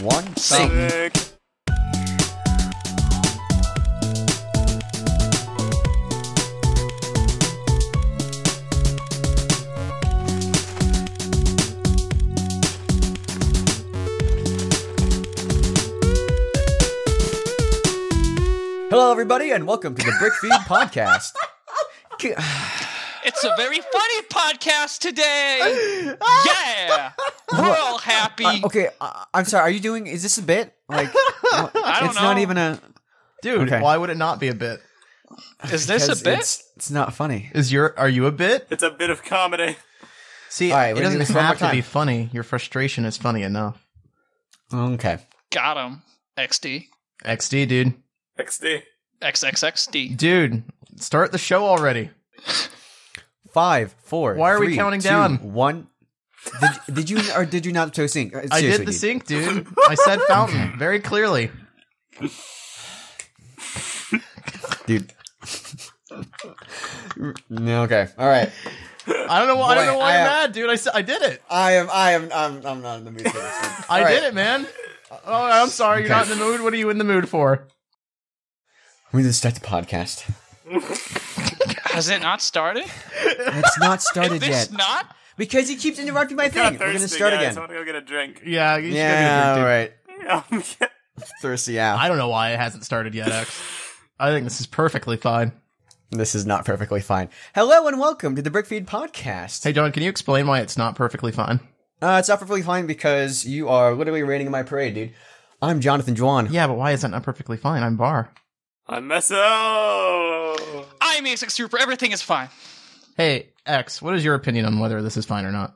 1, Sync. Hello, everybody, and welcome to the BrickFeed Podcast. It's a very funny podcast today. Yeah, we're all happy. Okay, I'm sorry. Are you doing? Is this a bit? Like, I don't it's know. not even a. Dude, Okay. why would it not be a bit? Is this a because bit? It's not funny. Are you a bit? It's a bit of comedy. See, All right, it we're gonna do doesn't this one more have to be time. funny. Your frustration is funny enough. Okay. Got him. XD. XD, dude. XD. XXXD. Dude, start the show already. 5, 4. Why are we 3, counting 2, down? 1. Did you or did you not so sync? I did the sync, dude. I said fountain very clearly. dude. No, okay. All right. I don't know why. I don't know why I you're am- mad, dude. I did it. I'm not in the mood for this one. I did it, man. Oh, I'm sorry. You're Okay. not in the mood. What are you in the mood for? We need to start the podcast. Has it not started? It's not started Is this yet not? because he keeps interrupting my Kinda thing. We're gonna thirsty, start guys. again. I want to go get a drink. Yeah, you should Yeah, go all get a drink, right. Thirsty, yeah. I don't know why it hasn't started yet, X. I think this is perfectly fine. This is not perfectly fine. Hello and welcome to the BrickFeed Podcast. Hey, John, can you explain why it's not perfectly fine? It's not perfectly fine because you are literally raining in my parade, dude. I'm Jonathan Juan. Yeah, but why is that not perfectly fine? I'm Bar. I'm Meso. I'm A6 Super. Everything is fine. Hey, X, what is your opinion on whether this is fine or not?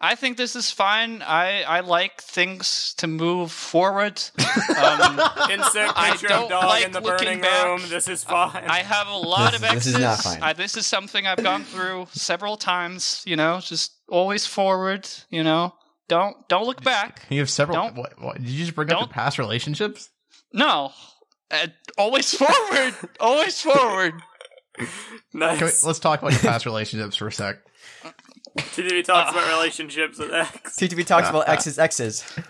I think this is fine. I like things to move forward. Insert I picture don't of dog like in the looking burning back. room. This is fine. I have a lot of This exes. is not fine. This is something I've gone through several times. You know, just always forward. You know, don't look back. You have several. Don't- What, did you just bring up don't- the past relationships? No, always forward. Always forward. Nice. Let's talk about your past relationships for a sec. TDB talks about relationships with X. TTV talks about X's.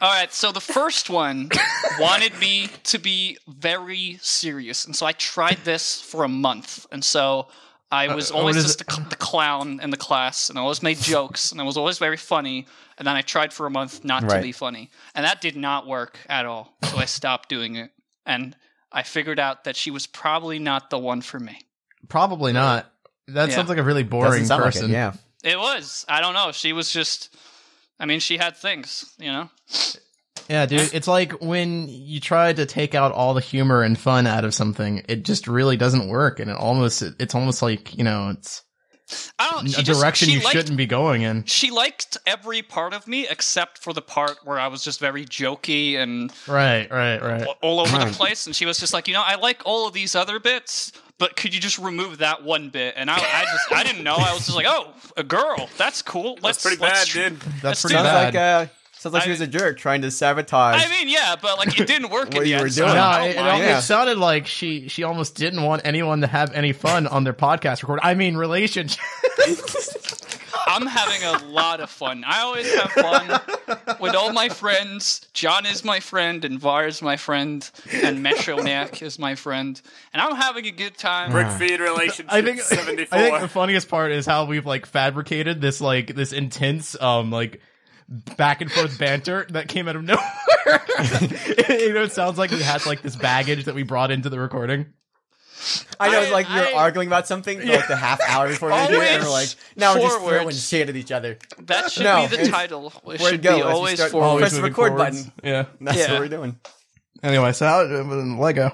All right, so the first one wanted me to be very serious, and so I tried this for a month, and so I was always what is just the clown in the class, and I always made jokes, and I was always very funny, and then I tried for a month not to Right. be funny, and that did not work at all, so I stopped doing it, and I figured out that she was probably not the one for me. Probably not. That Yeah. sounds like a really boring Doesn't sound person. like it, yeah. It was. I don't know. She was just... I mean, she had things, you know? Yeah, dude, it's like when you try to take out all the humor and fun out of something, it just really doesn't work, and it's almost like, you know, it's I don't... a direction you shouldn't be going in. She liked every part of me except for the part where I was just very jokey and Right. all over Right. the place. And she was just like, you know, I like all of these other bits, but could you just remove that one bit? And I didn't know. I was just like, oh, a girl. That's cool. That's pretty bad, dude. That's Let's pretty do Sounds bad. like sounds like she was a jerk trying to sabotage. I mean, yeah, but like it didn't work What in the you were end. So doing. No, I it, don't mind. Yeah. it sounded like she almost didn't want anyone to have any fun on their podcast record. I mean, relationship. I'm having a lot of fun. I always have fun with all my friends. John is my friend, and Var is my friend, and Meshonak is my friend, and I'm having a good time. BrickFeed relationship I think 74. I think the funniest part is how we've like fabricated this intense like back and forth banter that came out of nowhere. You know, it sounds like we had like this baggage that we brought into the recording. I know, like you're I- arguing about something for like the half hour before we do it, and we're like, Always now we're just forward. throwing shit at each other. That should No, be the it's- title. It where to should go be as we always start- forward. Press the moving record forwards. button. Yeah. That's Yeah. what we're doing. Anyway, so how Lego?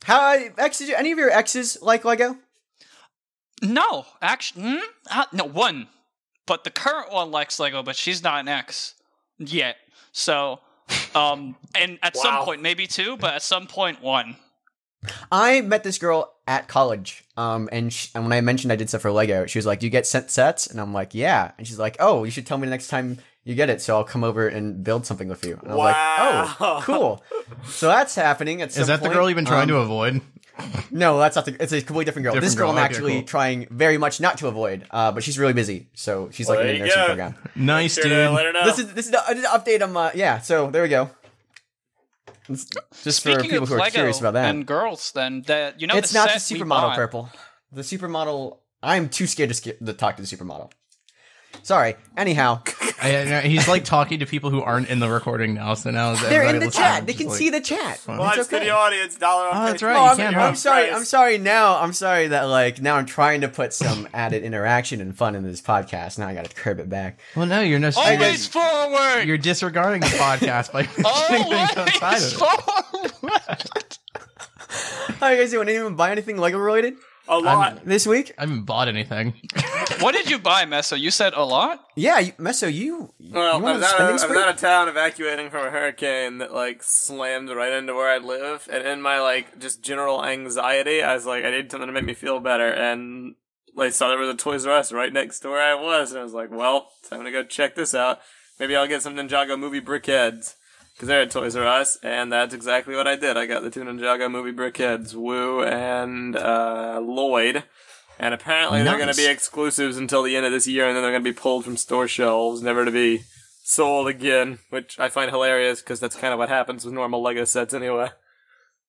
How did any of your exes like Lego? No, actually, no one. But the current one likes Lego, but she's not an ex yet. So, and at some Wow. point, maybe two, but at some point, one. I met this girl at college, and when I mentioned I did stuff for Lego, she was like, "Do you get sets?" And I'm like, "Yeah." And she's like, "Oh, you should tell me the next time you get it, so I'll come over and build something with you." And I was like, Wow. "Oh, cool." So that's happening at some Is that point. the girl you've been trying to avoid? No, that's not the. It's a completely different girl. This Different girl girl, I'm okay, actually cool. trying very much not to avoid, but she's really busy, so she's like Well, in a there you nursing go. program. Nice, Sure dude. to let her know. This is the update. Yeah. So there we go. Just for Speaking people of who are Lego curious about that. and girls, then that It's the not the set we supermodel, bought- Purple. The supermodel. I'm too scared to talk to the supermodel. Sorry. Anyhow, He's like talking to people who aren't in the recording now. So now they're in everybody the listening chat. They is can like, see the chat. Live It's okay. studio audience, dollar. Oh, that's right. Oh, You can't I'm help. sorry. I'm sorry. Now I'm sorry that like now I'm trying to put some added interaction and fun in this podcast. Now I got to curb it back. Well, no, you're not. Always forward. You're disregarding the podcast by mentioning things outside Always of it. forward. How you guys doing? Anyone buy anything Lego related A lot. this week? I haven't bought anything. What did you buy, Meso? You said a lot. Yeah, Meso, you Well, want I a was spending out spree? of town evacuating from a hurricane that like slammed right into where I live, and in my like just general anxiety, I was like, I need something to make me feel better, and I saw there was a Toys R Us right next to where I was, and I was like, well, time to go check this out. Maybe I'll get some Ninjago movie BrickHeadz. Because they're at Toys R Us, and that's exactly what I did. I got the two Ninjago movie BrickHeadz, Woo and Lloyd. And apparently they're going to be exclusives until the end of this year, and then they're going to be pulled from store shelves, never to be sold again, which I find hilarious, because that's kind of what happens with normal Lego sets anyway.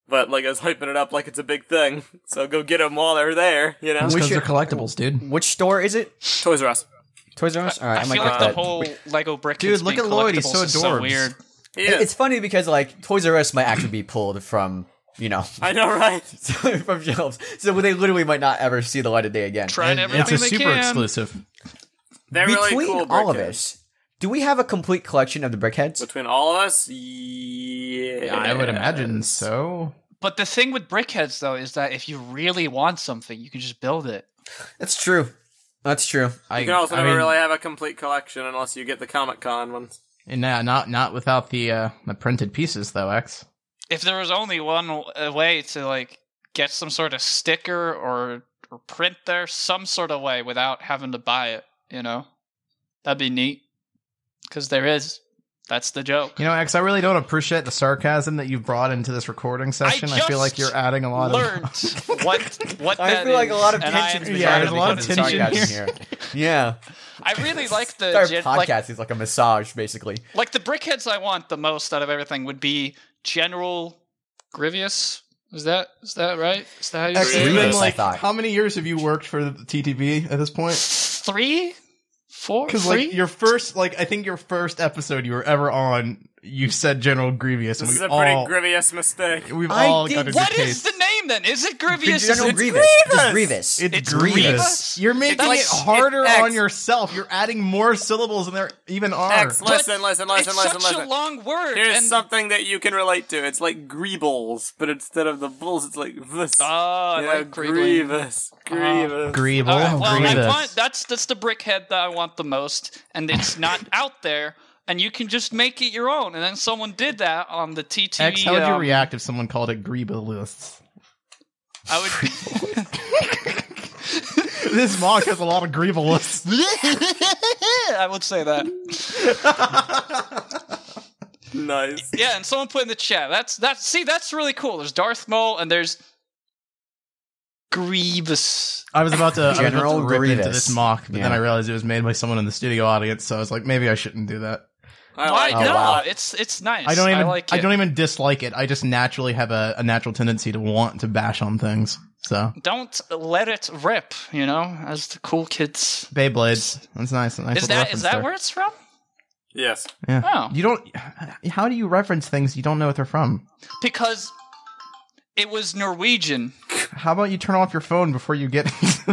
But Lego's hyping it up like it's a big thing, so go get them while they're there, you know? Because they're collectibles, dude. Which store is it? Toys R Us. Toys R Us. All right, I I might feel get like that. the whole Lego brick. Dude, look at Lloyd, he's so so adorbs. weird. It's funny because like Toys R Us might actually be pulled from I know, right? from shelves, so they literally might not ever see the light of day again. Trying everything It's a they super can. exclusive. They're really Between cool all of BrickHeadz. us, do we have a complete collection of the BrickHeadz? Between all of us? Yeah. I would imagine so. But the thing with BrickHeadz though is that if you really want something, you can just build it. That's true. That's true. You can also never really have a complete collection unless you get the Comic-Con ones. And not without the printed pieces though, X. If there was only one way to like get some sort of sticker or print there some sort of way without having to buy it, that'd be neat. Because there is. That's the joke. X, I really don't appreciate the sarcasm that you've brought into this recording session. I feel like you're adding a lot learned of what I that feel like a lot of is, and I tension. am Yeah, trying there's to a lot be of put in tension sarcasm. here. Yeah. I really like the Our gen- podcast is like a massage, basically. like the BrickHeadz I want the most out of everything would be General Grievous. Is that right? Is that how you X, say it's it? been Grievous, I like, thought. how many years have you worked for the TTV at this point? 3? 4? Because 3? like your first, I think your first episode you were ever on, you said General Grievous, and This is we've a pretty all grievous mistake. got a What good is taste. the name then? Is it Grievous? General Is it Grievous. Just Grievous. It's Grievous. Grievous? You're making like- it harder it's X. on yourself. You're adding more syllables than there even are. X, But listen. It's such a long word. Here's and something that you can relate to. It's like greebles, but instead of the bulls, it's like this. Oh, I like Grievous. Grievous. Grievous. All right, well, I Grievous. want, that's the BrickHead that I want the most, and it's not out there, and you can just make it your own. And then someone did that on the TTV. X, how would you react if someone called it Grievous? I would. This mock has a lot of Grievous. I would say that. Nice. Yeah, and someone put in the chat. That's really cool. There's Darth Maul, and there's Grievous. I was about to General rip Grievous. into this mock, but then Yeah. I realized it was made by someone in the studio audience, so I was like, maybe I shouldn't do that. Why Oh, not? wow. It's nice. I like it. don't even dislike it. I just naturally have a natural tendency to want to bash on things. So Don't let it rip. As the cool kids. Beyblades, that's nice. Nice Is little that reference that there. where it's from? Yes. Yeah. Oh. You don't. How do you reference things you don't know what they're from? Because it was Norwegian. How about you turn off your phone before you get into the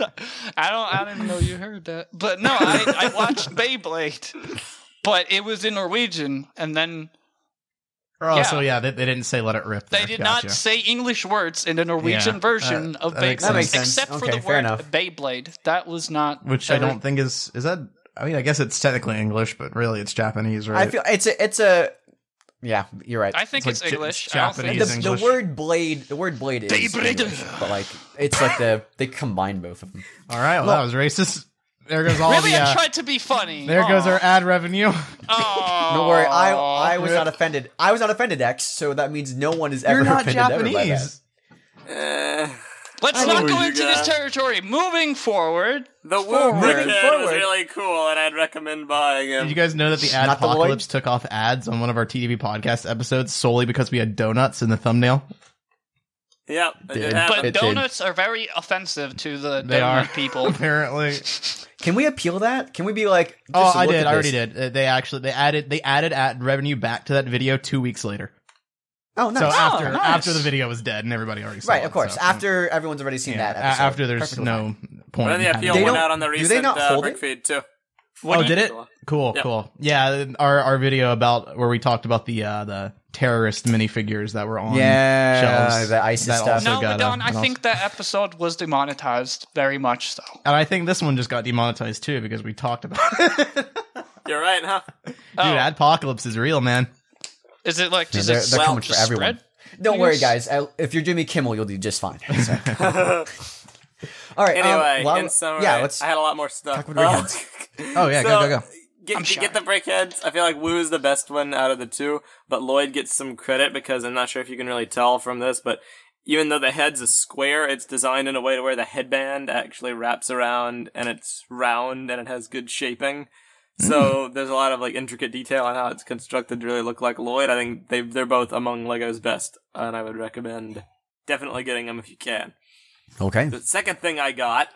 recording? I didn't know you heard that. But no, I watched Beyblade. But it was in Norwegian, and then Oh, so yeah, they didn't say let it rip. they there. did Gotcha. not say English words in the Norwegian Yeah, version of that makes Beyblade, sense. That makes sense. except for Okay, the fair word enough. Beyblade. That was not. Which I don't think is that. I mean, I guess it's technically English, but really it's Japanese, right? I feel it's a. Yeah, you're right. I think it's like English. it's I don't think Japanese. it's- the English. word blade is Beyblade. English, but like it's like they combine both of them. All right, well, that was racist. There goes all Really, the. I tried to be funny. There goes our ad revenue. Oh, Don't worry, I was not offended. I was not offended, X. So that means no one is ever You're not offended ever by Japanese. that. Let's not go into this territory. Moving forward. The Woo BrickHeadz was really cool, and I'd recommend buying him. Did you guys know that the Adpocalypse took off ads on one of our TDV podcast episodes solely because we had donuts in the thumbnail? Yep. But donuts are very offensive to the donut people. Apparently. Can we appeal that? Can we be like? Oh, I did. I already did. They added ad revenue back to that video 2 weeks later. Oh, nice. So nice. after the video was dead and everybody already saw it. Right, of course. So. After everyone's already seen that episode. After there's no point. Well, the appeal went out on the recent BrickFeed too. Did it? Cool, yep. Cool. Yeah, our video about where we talked about the terrorist minifigures that were on shelves. The ISIS stuff. No, I think that episode was demonetized very much so. And I think this one just got demonetized too because we talked about it. You're right, huh? Dude, Adpocalypse is real, man. Is it like, they're coming for everyone. Don't worry, guys. If you're Jimmy Kimmel, you'll do just fine. So. All right. Anyway, in summary, I had a lot more stuff. Talk about BrickHeadz. Oh yeah, go. Get the BrickHeadz. I feel like Woo is the best one out of the two, but Lloyd gets some credit because I'm not sure if you can really tell from this, but even though the head's a square, it's designed in a way to where the headband actually wraps around and it's round and it has good shaping. So there's a lot of like intricate detail on how it's constructed to really look like Lloyd. I think they're both among Lego's best, and I would recommend definitely getting them if you can. Okay. The second thing I got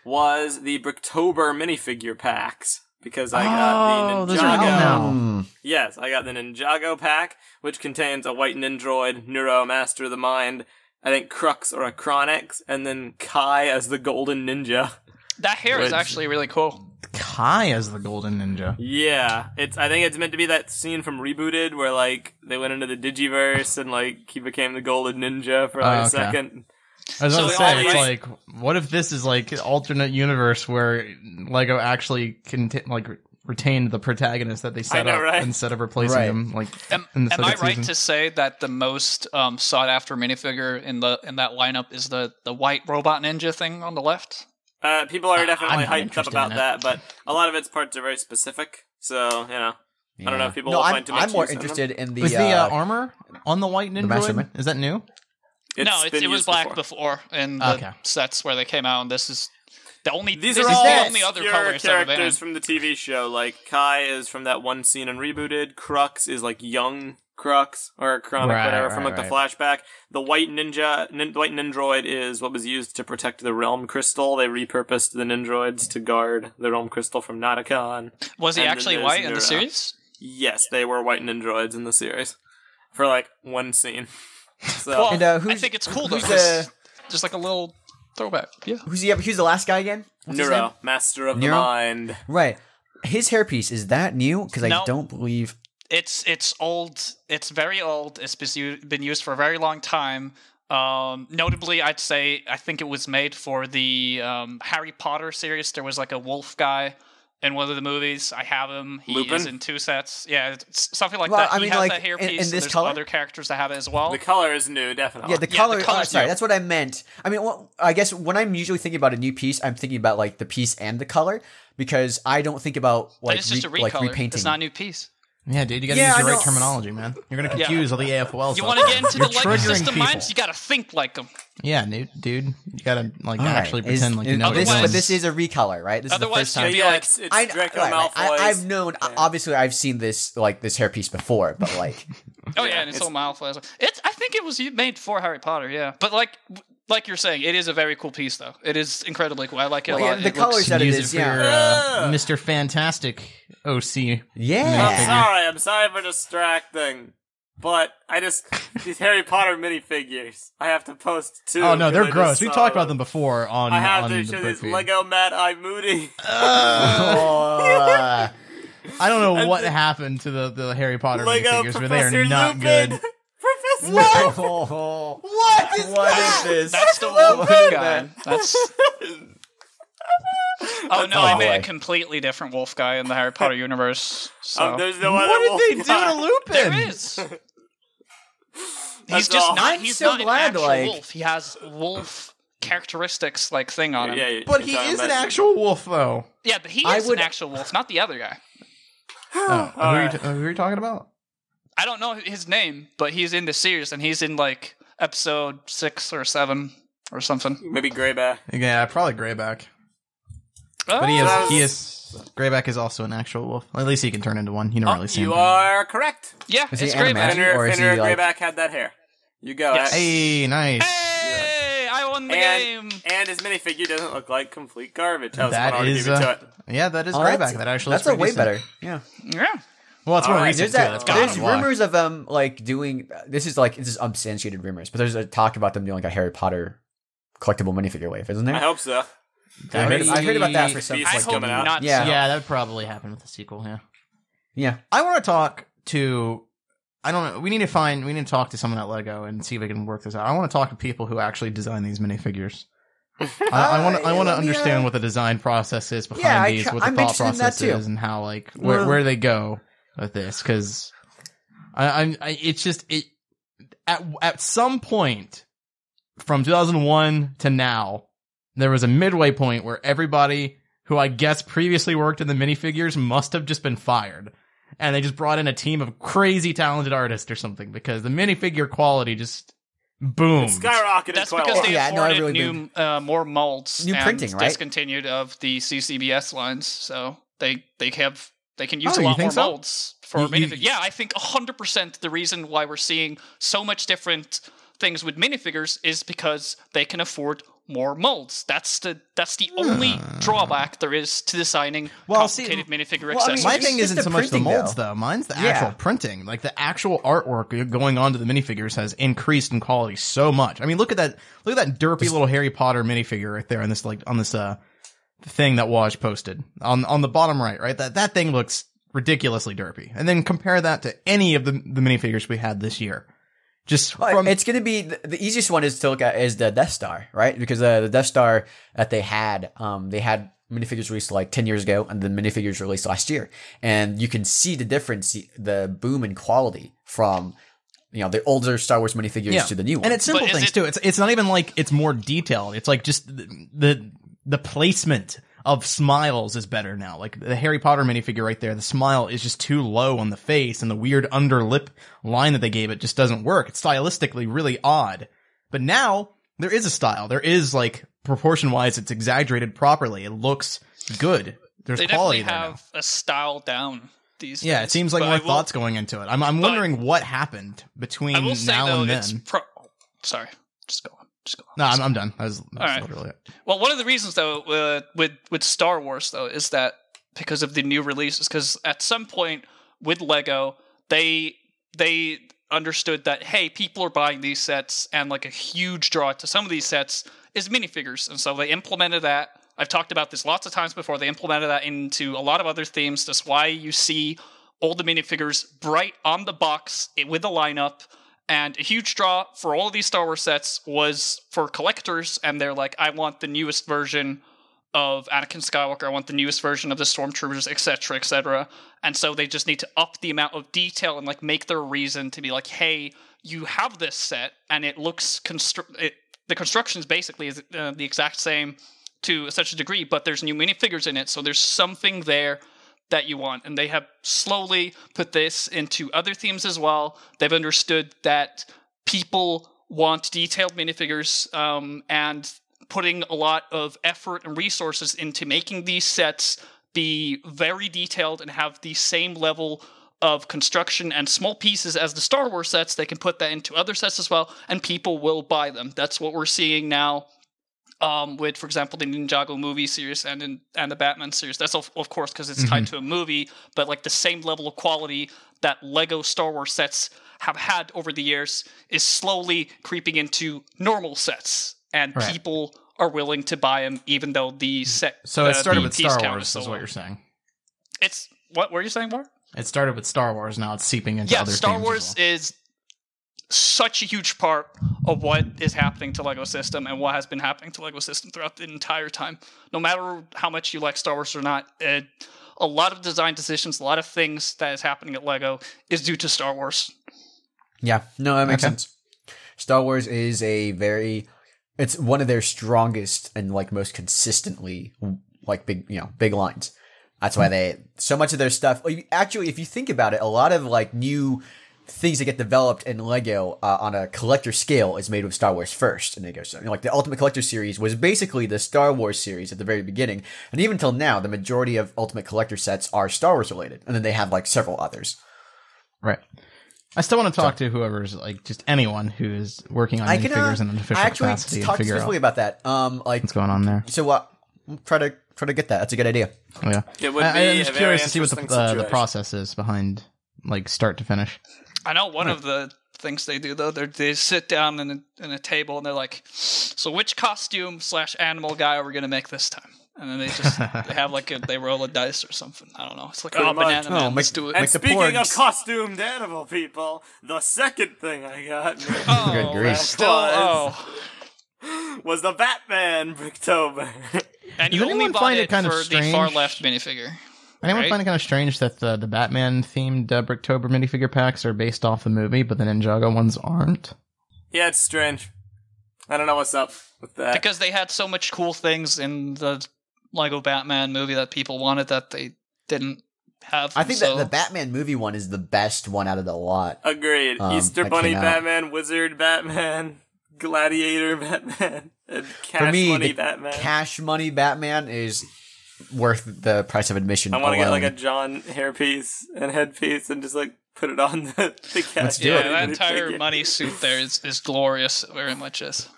was the Bricktober minifigure packs because I got the Ninjago. Yes, I got the Ninjago pack, which contains a white Nindroid, Neuro, Master of the Mind, I think Crux or a Chronix, and then Kai as the Golden Ninja. That hair is actually really cool. Kai as the Golden Ninja. Yeah, I think it's meant to be that scene from Rebooted where like they went into the Digiverse and like he became the Golden Ninja for like a second. I was about to say, it's like, what if this is like an alternate universe where Lego actually retained the protagonist that they set up instead of replacing him? Like, am I right to say that the most sought after minifigure in that lineup is the white robot ninja thing on the left? People are definitely hyped up about that, but a lot of its parts are very specific. So, I don't know if people will find too much. I'm more interested in the... Is the armor on the white Nindroid? Is that new? It was black before in the sets where they came out, and this is the only... These are all the only other characters from the TV show. Like, Kai is from that one scene in Rebooted. Crux is like young Crux or Chronic, whatever, from the flashback. The white Nindroid is what was used to protect the Realm Crystal. They repurposed the Nindroids to guard the Realm Crystal from Nauticon. Was he actually white in the series? Yes, they were white Nindroids in the series for like one scene. So, well, I think it's cool though. Just like a little throwback. Yeah. Who's the last guy again? What's Neuro, Master of the Mind. Right. His hairpiece, is that new? Because I don't believe... It's old. It's very old. It's been used for a very long time. Notably, I'd say I think it was made for the Harry Potter series. There was like a wolf guy in one of the movies. I have him. He is in 2 sets. Yeah, it's something like that. He has that hairpiece. In this color? Other characters that have it as well. The color is new, definitely. Yeah, the color. Sorry, that's what I meant. I mean, I guess when I'm usually thinking about a new piece, I'm thinking about like the piece and the color because I don't think about like it's just a recolor. Repainting. It's not a new piece. Yeah, dude, you gotta use the right terminology, man. You're gonna confuse all the AFOL stuff. You want to get into the Lego system minds? You gotta think like them. Yeah, dude, you gotta actually pretend like you know. But this is a recolor, right? This is the first time. It's Draco Malfoy. I've known. Obviously, I've seen this this hairpiece before, but like. Oh yeah, and it's all Malfoy. I think it was made for Harry Potter. Yeah, but like you're saying, it is a very cool piece, though. It is incredibly cool. I like it a lot. The colors that it is, Mr. Fantastic OC. Yeah. I'm sorry for distracting. But these Harry Potter minifigures, I have to post 2. Oh, no, they're gross. We talked about them before on I have to show this Lego Mad Eye Moody. I don't know what happened to the Harry Potter minifigures, but they are not good. What is this? That's the wolf guy. Oh no, I made a completely different wolf guy in the Harry Potter universe. So. There's no other What did they do to Lupin? There is. He's just not. He's not an actual wolf. He has wolf characteristics thing on him. Yeah, but he is an actual wolf, though. Yeah, but he is an actual wolf, not the other guy. Who are you talking about? I don't know his name, but he's in the series, and he's in episode 6 or 7. or something. Maybe Greyback. Yeah, probably Greyback. But he is Greyback is also an actual wolf. At least he can turn into one. You never really see him. You are correct. Yeah, Is it's he Greyback. animated? Or is he, like- Greyback had that hair. You go. Yes. Hey, nice. Hey, I won the game. And his minifigure doesn't look like complete garbage. That That is yeah, that is Greyback. That actually that's looks a way pretty better. decent. Yeah. Yeah. Well, it's more Alright, recent There's too. That's gotta there's be why. rumors of them like doing this is unsubstantiated rumors, but there's a talk about them doing like a Harry Potter collectible minifigure wave, isn't there? I hope so. I heard about that for some. Beast I like hope coming out. not. Yeah. Yeah, that would probably happen with the sequel. Yeah. Yeah. I want to talk to. I don't know. We need to talk to someone at Lego and see if we can work this out. I want to talk to people who actually design these minifigures. I want to understand what the design process is behind these, what the I'm thought interested in that process too. is, and how where they go with this. Because it's just at some point from 2001 to now, there was a midway point where everybody who I guess previously worked in the minifigures must have just been fired. And they just brought in a team of crazy talented artists or something because the minifigure quality just boomed. Skyrocketed. That's quite a because lot. they Yeah, no, it afforded really more molds New and printing, right? discontinued of the CCBS lines, so they can use Oh, a you lot think more so? molds for You- minifigures. Yeah, I think 100% the reason why we're seeing so much different things with minifigures is because they can afford more molds. That's the only drawback there is to designing complicated minifigure well, I mean, accessories. My It's thing just isn't the so much the printing, molds, though. though. Mine's the Yeah. actual printing. Like, the actual artwork going on to the minifigures has increased in quality so much. I mean, look at that derpy little Harry Potter minifigure right there on this, thing that Waj posted. On the bottom right? That thing looks ridiculously derpy. And then compare that to any of the minifigures we had this year. Just from... It's going to be the easiest one is to look at is the Death Star, right? Because the Death Star that they had minifigures released like 10 years ago and then minifigures released last year. And you can see the difference, the boom in quality from, the older Star Wars minifigures to the new one. And it's simple things too. It's not even like it's more detailed. It's like just the placement of smiles is better now. Like the Harry Potter minifigure right there, the smile is just too low on the face, and the weird under lip line that they gave it just doesn't work. It's stylistically really odd. But now there is a style. There is like proportion wise, it's exaggerated properly. It looks good. There's they quality definitely there have a style down these Yeah, days. it seems like But more I will- thoughts going into it. I'm wondering what happened between I will say now though, and it's then. sorry, just go on. No, I'm done. That was right. literally it. Well, one of the reasons though with Star Wars though is that because of the new releases, because at some point with Lego they understood that hey, people are buying these sets, and like a huge draw to some of these sets is minifigures, and so they implemented that. I've talked about this lots of times before. They implemented that into a lot of other themes. That's why you see all the minifigures bright on the box with a lineup. And a huge draw for all of these Star Wars sets was for collectors, and they're like, I want the newest version of Anakin Skywalker, I want the newest version of the Stormtroopers, etc., etc. And so they just need to up the amount of detail and like make their reason to be like, hey, you have this set, and it looks the construction is basically the exact same to such a degree, but there's new minifigures in it, so there's something there that you want. And they have slowly put this into other themes as well. They've understood that people want detailed minifigures, and putting a lot of effort and resources into making these sets be very detailed and have the same level of construction and small pieces as the Star Wars sets. They can put that into other sets as well, and people will buy them. That's what we're seeing now. With, for example, the Ninjago movie series and the Batman series. That's of course because it's tied to a movie, but like the same level of quality that Lego Star Wars sets have had over the years is slowly creeping into normal sets, and people are willing to buy them even though the set. So it started with piece Star count Wars, is what you're saying. It's what were you saying, Mark? It started with Star Wars. Now it's seeping into other Star themes Wars as well. is such a huge part of what is happening to Lego System and what has been happening to Lego System throughout the entire time. No matter how much you like Star Wars or not, a lot of design decisions, a lot of things that is happening at Lego is due to Star Wars. Yeah, no, that makes sense. Star Wars is it's one of their strongest and like most consistently like big lines. That's why so much of their stuff, actually, if you think about it, a lot of like new things that get developed in Lego on a collector scale is made with Star Wars first. And they go, so, you know, like the Ultimate Collector series was basically the Star Wars series at the very beginning. And even till now, the majority of Ultimate Collector sets are Star Wars related. And then they have like several others. Right. I still want to talk to whoever's like just anyone who is working on minifigures in an official capacity and figure out about that. Like what's going on there. So try to get that. That's a good idea. Oh, yeah. It would I'm be just a curious very to see what interesting the process is behind like start to finish. I know one of the things they do though. They sit down in a table and they're like, "So which costume / animal guy are we gonna make this time?" And then they just they have like they roll a dice or something. I don't know. It's like banana man. Let's do it. And speaking of costumed animal people, the second thing I got was the Batman Bricktober. And you only bought it kind of for the far left minifigure. Anyone find it kind of strange that the Batman themed Bricktober minifigure packs are based off the movie, but the Ninjago ones aren't? Yeah, it's strange. I don't know what's up with that. Because they had so much cool things in the Lego Batman movie that people wanted that they didn't have. I think that the Batman movie one is the best one out of the lot. Agreed. Easter Bunny Batman, Wizard Batman, Gladiator Batman, and Cash Money Batman. Cash Money Batman is worth the price of admission. I want to get like a John hairpiece and headpiece and just like put it on the Cash. Yeah, that entire money suit there is glorious. It very much is.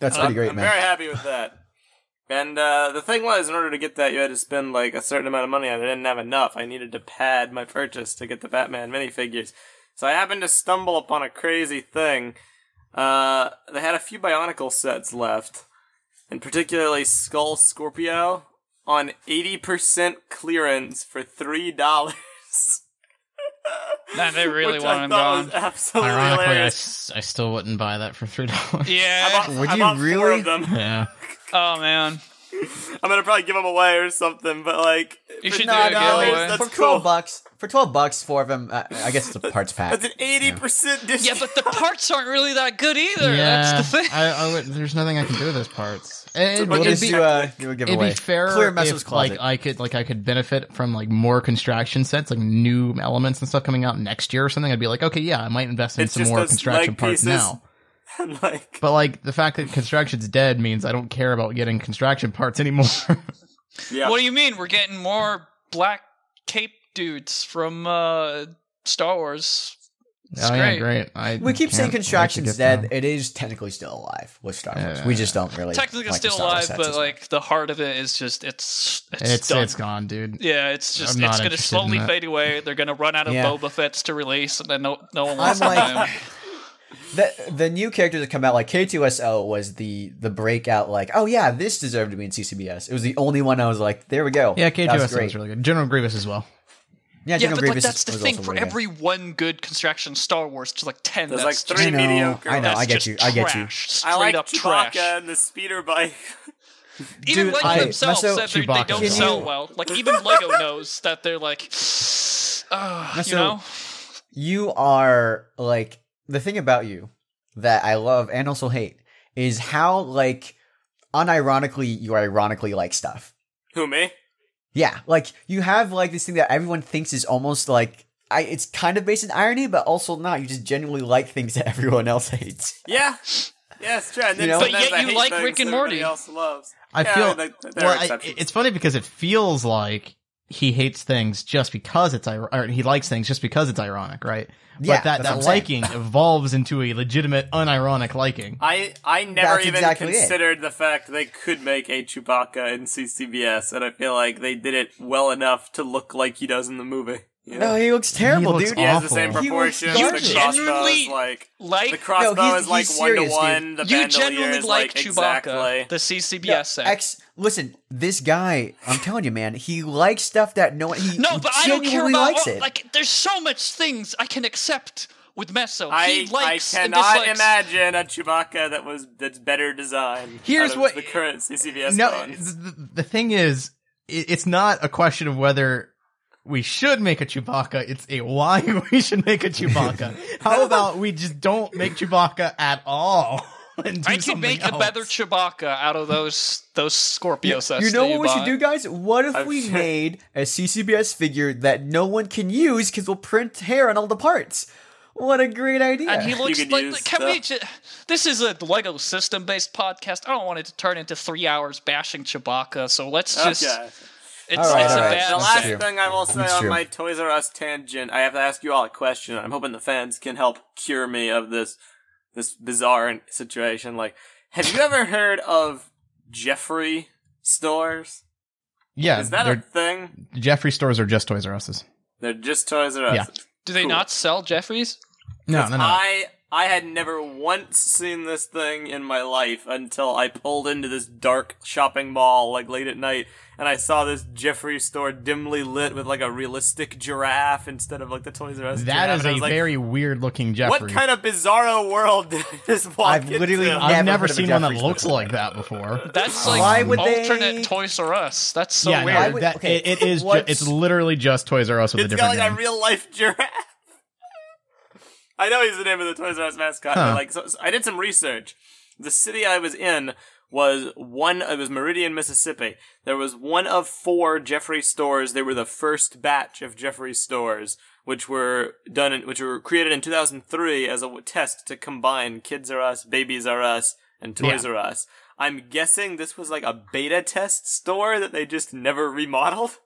That's pretty great, man. I'm very happy with that. And the thing was, in order to get that, you had to spend like a certain amount of money, and I didn't have enough. I needed to pad my purchase to get the Batman minifigures. So I happened to stumble upon a crazy thing. They had a few Bionicle sets left, and particularly Skull Scorpio on 80% clearance for $3. Man, they really Which want him gone. Was absolutely Ironically, hilarious. I still wouldn't buy that for $3. Yeah. Would I you bought really? 4 of them. Yeah. Oh, man. I'm gonna probably give them away or something, but like you should do a giveaway. For $12. For $12, 4 of them. I guess it's a parts pack. That's an 80% discount. Yeah, but the parts aren't really that good either. Yeah, That's the thing. there's nothing I can do with those parts. It'd be fair Clear Meso's if closet. I could benefit from like more construction sets, like new elements and stuff coming out next year or something. I'd be like, okay, yeah, I might invest in some more construction parts now. But like the fact that construction's dead means I don't care about getting construction parts anymore. Yeah. What do you mean? We're getting more black cape dudes from Star Wars. It's great. We keep saying construction's dead. It is technically still alive with Star Wars. We just don't really technically like still alive, but like the heart of it is just it's gone, dude. Yeah, it's going to slowly fade away. They're going to run out of Boba Fett's to release, and then no one wants them. The new characters that come out, like K2SO was the breakout, like, oh yeah, this deserved to be in CCBS. It was the only one I was like, there we go. Yeah, K2SO was really good. General Grievous as well. Yeah, General Grievous that's the thing. For every one good construction Star Wars, just like 10. There's like 3 mediocre. I know. I get you. I like up Chewbacca trash. and the speeder bike. Even Lego themselves said they don't sell well. Like even Lego knows that they're like, you know. You are like the thing about you that I love and also hate is how like unironically you ironically like stuff. Who, me? Yeah, like you have like this thing that everyone thinks is almost like it's kind of based in irony, but also not. You just genuinely like things that everyone else hates. Yeah, it's true. And then but yet you like Rick and Morty. Else loves. I feel it's funny because it feels like he hates things just because he likes things just because it's ironic, right? Yeah, but that liking evolves into a legitimate, unironic liking. I never even considered the fact they could make a Chewbacca in CCBS, and I feel like they did it well enough to look like he does in the movie. You know? No, he looks terrible, dude. He has the same proportions. You the crossbow is like the crossbow is like 1-to-1. The you genuinely is like like Chewbacca, the CCBS set. Listen, this guy, I'm telling you, man, he likes stuff that no one. But I don't care about like. There's so much things I can accept with Meso. I cannot imagine a Chewbacca that's better designed. Here's what the current CCBS. The thing is, it's not a question of whether we should make a Chewbacca. It's a why we should make a Chewbacca. How about we just don't make Chewbacca at all? I could make a better Chewbacca out of those Scorpio sets. You know what we should do, guys? What if we made a CCBS figure that no one can use because we'll print hair on all the parts? What a great idea! And he looks could like. use Can we? stuff. This is a Lego system-based podcast. I don't want it to turn into 3 hours bashing Chewbacca. So let's just. Okay. It's, All right, it's all a right. bad The last true. thing I will say That's on true. my Toys R Us tangent, I have to ask you all a question. I'm hoping the fans can help cure me of this bizarre situation. Like, have you ever heard of Jeffrey stores? Yeah, Is that a thing? Jeffrey stores are just Toys R Us's. They're just Toys R Us. Yeah. Do they Cool. not sell Jeffries? No. I had never once seen this thing in my life until I pulled into this dark shopping mall like late at night, and I saw this Jeffrey store dimly lit with like a realistic giraffe instead of like the Toys R Us. That giraffe. is And I a was like, very weird looking Jeffrey. what kind of bizarro world did I just walk I've literally into? I've never never heard of a seen one that Jeffrey's looks before. like that before. That's Why like would they- alternate Toys R Us. That's so Yeah, weird. no, would- that, okay, it is. what's- It's literally just Toys R Us with a It's got different like name. a real life giraffe. I know he's the name of the Toys R Us mascot. Huh. But like, so I did some research. The city I was in was it was Meridian, Mississippi. There was one of 4 Jeffrey stores. They were the first batch of Jeffrey stores, which were created in 2003 as a test to combine Kids R Us, Babies R Us, and Toys R Us. I'm guessing this was like a beta test store that they just never remodeled.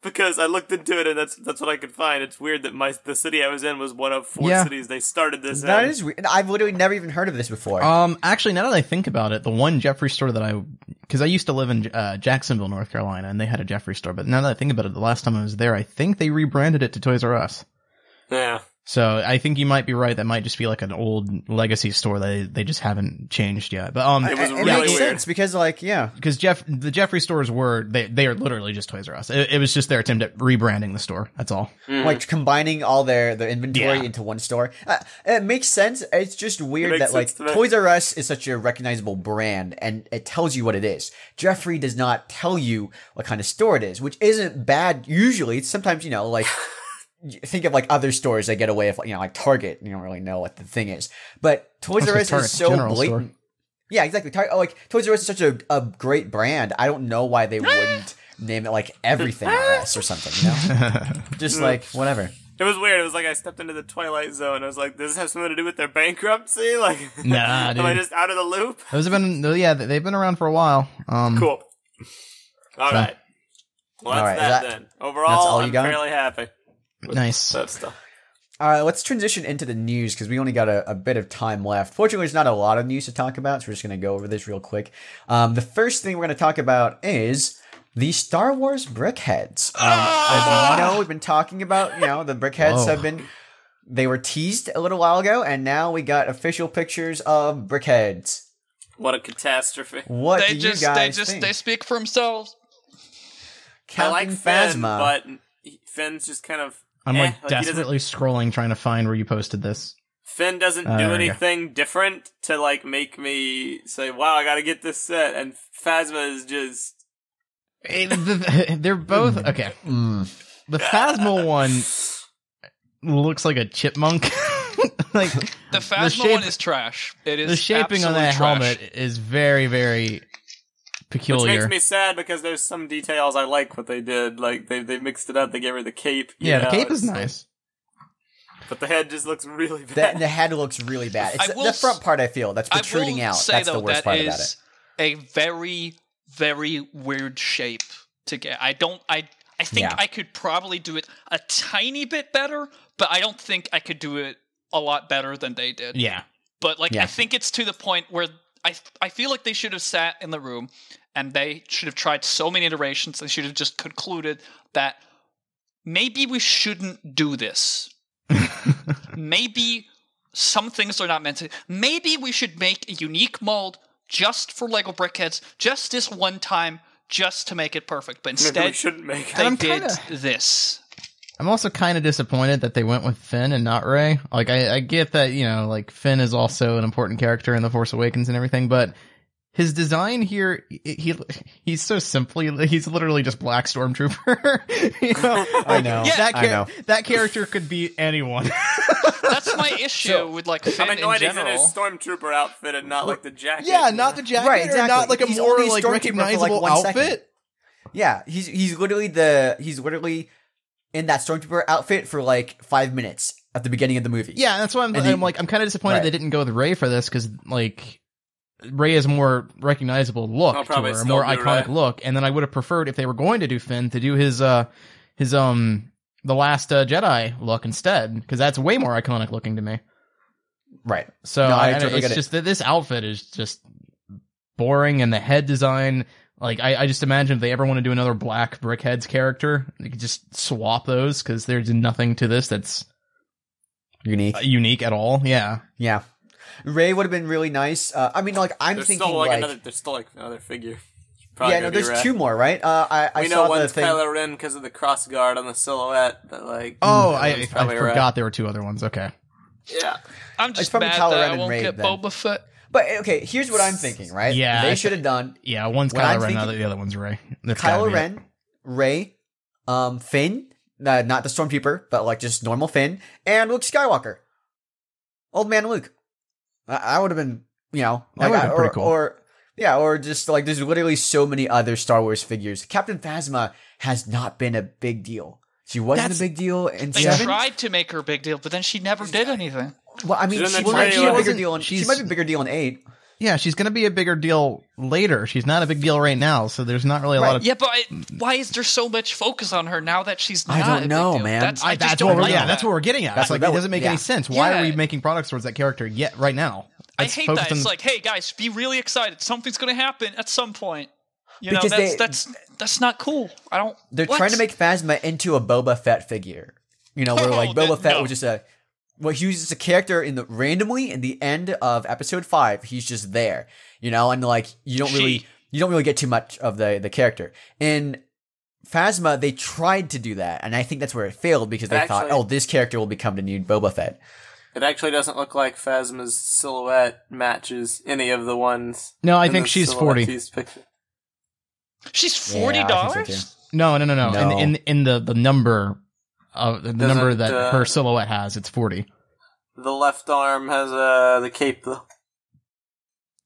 Because I looked into it and that's what I could find. It's weird that the city I was in was one of 4 Yeah. cities they started this That in. is weird. I've literally never even heard of this before. Actually, now that I think about it, the one Jeffrey store that because I used to live in Jacksonville, North Carolina, and they had a Jeffrey store. But now that I think about it, the last time I was there, I think they rebranded it to Toys R Us. Yeah. So I think you might be right. That might just be like an old legacy store that they just haven't changed yet. But It was it really makes weird. sense because, like, yeah, because the Jeffrey stores they are literally just Toys R Us. It was just their attempt at rebranding the store. That's all. like combining all their inventory Yeah. into one store. It makes sense. It's just weird makes that like sense to me. Toys R Us is such a recognizable brand and it tells you what it is. Jeffrey does not tell you what kind of store it is, which isn't bad usually. It's sometimes, like you think of like other stores that get away with, like Target, you don't really know what the thing is. But Toys That's R Us Target's is so general blatant. store. Yeah, exactly. Like Toys R Us is such a great brand. I don't know why they wouldn't name it like Everything R Us or something, Just like whatever. It was weird. It was like I stepped into the Twilight Zone. I was like, does this have something to do with their bankruptcy? Like, Nah, dude. am I just out of the loop? Those have been they've been around for a while. Cool. All So- right. Well, that's All right, that that- then. Overall, that's all you I'm got? fairly happy. Nice. That stuff. All right, let's transition into the news because we only got a bit of time left. Fortunately, there's not a lot of news to talk about, so we're just going to go over this real quick. The first thing we're going to talk about is the Star Wars BrickHeadz. As you know, we've been talking about, the BrickHeadz they were teased a little while ago, and now we got official pictures of BrickHeadz. What a catastrophe. What They do just, you they guys just, think? they speak for themselves. I like Captain Finn, Phasma. but Finn's just kind of. I'm he like doesn't- desperately scrolling trying to find where you posted this. Finn doesn't There do we go. anything different to like make me say, "Wow, I got to get this set." And Phasma is just They're both okay. The Phasma one looks like a chipmunk. Like The Phasma shape- one is trash. It is the shaping on absolute that trash. helmet is very, very which peculiar. makes me sad because there's some details I like what they did. Like they mixed it up. They gave her the cape. you Yeah, the know, cape is it's like- nice. but the head just looks really bad. The head looks really bad. It's I will the front part, I feel, that's I protruding will out. say, That's the though, worst that part about it. is a very, very weird shape to get. I think Yeah. I could probably do it a tiny bit better, but I don't think I could do it a lot better than they did. Yeah. But Yeah. I think it's to the point where I feel like they should have sat in the room and they should have tried so many iterations. They should have just concluded that maybe we shouldn't do this. Maybe some things are not meant to. Maybe we should make a unique mold just for Lego BrickHeadz, just this one time, just to make it perfect. But Maybe we instead, shouldn't make it. they I'm did kinda- this. I'm also kind of disappointed that they went with Finn and not Rey. Like, I get that, like, Finn is also an important character in The Force Awakens and everything, but his design here, he's so he's literally just Black Stormtrooper. I know. Yeah, I know. That character could be anyone. That's my issue with like I Finn mean, no in idea he's in general. his stormtrooper outfit and not like the jacket. Yeah, not the jacket, Right, or exactly. not like a He's more only like Stormtrooper for, recognizable like, 1 second. outfit. Yeah, he's literally in that Stormtrooper outfit for like 5 minutes at the beginning of the movie. Yeah, that's why I'm kind of disappointed they didn't go with Rey for this, because like Rey has a more recognizable look to her, a more iconic look, and then I would have preferred if they were going to do Finn to do his the Last Jedi look instead, because that's way more iconic looking to me. Right. So it's just that this outfit is just boring, and the head design. Like, I just imagine if they ever want to do another black BrickHeadz character, they could just swap those, because there's nothing to this that's unique at all. Yeah. Yeah. Rey would have been really nice. I mean, like, I'm thinking there's still like another figure. Yeah, no, there's two more, right? We know one's Kylo Ren because of the cross guard on the silhouette, but like... Oh, I forgot there were two other ones. Okay. Yeah. I'm just mad that I won't get Boba Fett. But, okay, here's what I'm thinking, right? Yeah. They should have done... Yeah, one's Kylo Ren, the other one's Rey. Kylo Ren, Rey, Finn, not the Stormtrooper, but, like, just normal Finn, and Luke Skywalker. Old man Luke. I would have been, you know... That would have been pretty cool. Or just, like, there's literally so many other Star Wars figures. Captain Phasma has not been a big deal. She wasn't a big deal in 7. They tried to make her a big deal, but then she never did anything. Well, I mean, she might be a bigger deal. She might be a bigger deal in 8. Yeah, she's going to be a bigger deal later. She's not a big deal right now, so there's not really a lot of... Yeah, but why is there so much focus on her now that she's not I don't know, a big deal? man. That's what we're getting at. That's like, that doesn't make any sense. Why are we making products towards that character yet right now? I hate that. It's like, hey, guys, be really excited. Something's going to happen at some point. You know, that's not cool. They're trying to make Phasma into a Boba Fett figure. You know, where like Boba Fett was just he was just a character randomly in the end of episode 5. He's just there, you know, and like you don't really get too much of the character. In Phasma, they tried to do that, and I think that's where it failed, because they thought, oh, this character will become the new Boba Fett. It actually doesn't look like Phasma's silhouette matches any of the ones. No, I think she's 40. She's $40? So no. In the number of the number that her silhouette has, it's 40. The left arm has the cape though.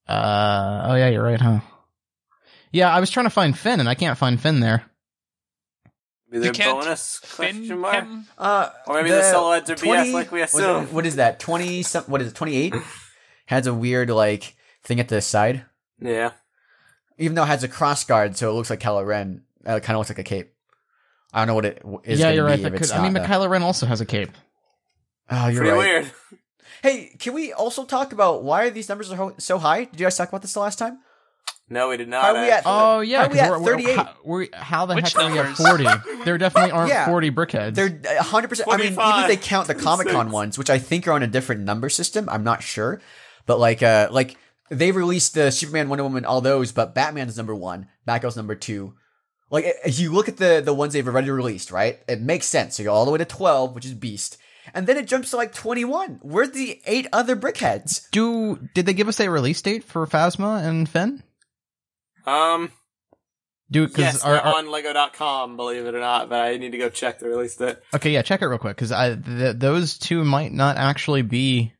Oh yeah, you're right, huh? Yeah, I was trying to find Finn and I can't find Finn there. Maybe they're bonus question mark? Or maybe the silhouettes are BS like we assume. What is that? 20 what is it? 28? Has a weird like thing at the side. Yeah. Even though it has a cross guard, so it looks like Kylo Ren. It kind of looks like a cape. I don't know what it is. Yeah, you're right. But Kylo Ren also has a cape. Oh, you're pretty right. Weird. Hey, can we also talk about why these numbers are so high? Did you guys talk about this the last time? No, we did not. How are we at? Oh yeah, how are we at 38? How the heck are we at 40? There definitely aren't 40 BrickHeadz. They're 100%. I mean, even if they count the Comic-Con ones, which I think are on a different number system, I'm not sure. But like they released the Superman, Wonder Woman, all those, but Batman's number 1, Batgirl's number 2. Like, if you look at the ones they've already released, right? It makes sense. So you're all the way to 12, which is Beast. And then it jumps to like 21. Where's the 8 other BrickHeadz? Did they give us a release date for Phasma and Finn? Yes, they're on Lego.com, believe it or not, but I need to go check the release date. Okay, yeah, check it real quick, because those two might not actually be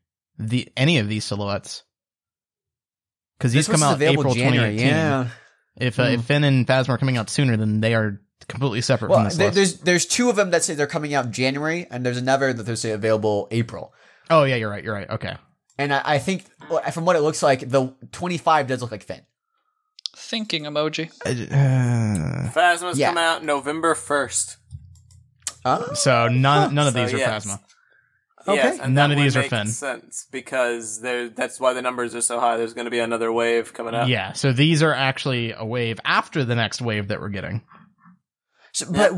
any of these silhouettes. Because these come out April 2018. Yeah. If Finn and Phasma are coming out sooner, then they are completely separate from this list. There's 2 of them that say they're coming out in January, and there's another that they say available April. Oh, yeah, you're right. Okay. And I think, from what it looks like, the 25 does look like Finn. Thinking emoji. Phasma's come out November 1st. So none of these are Phasma. Okay. Yes, and none of these are Finn. Sense because that's why the numbers are so high. There's going to be another wave coming up. Yeah, so these are actually a wave after the next wave that we're getting. So, but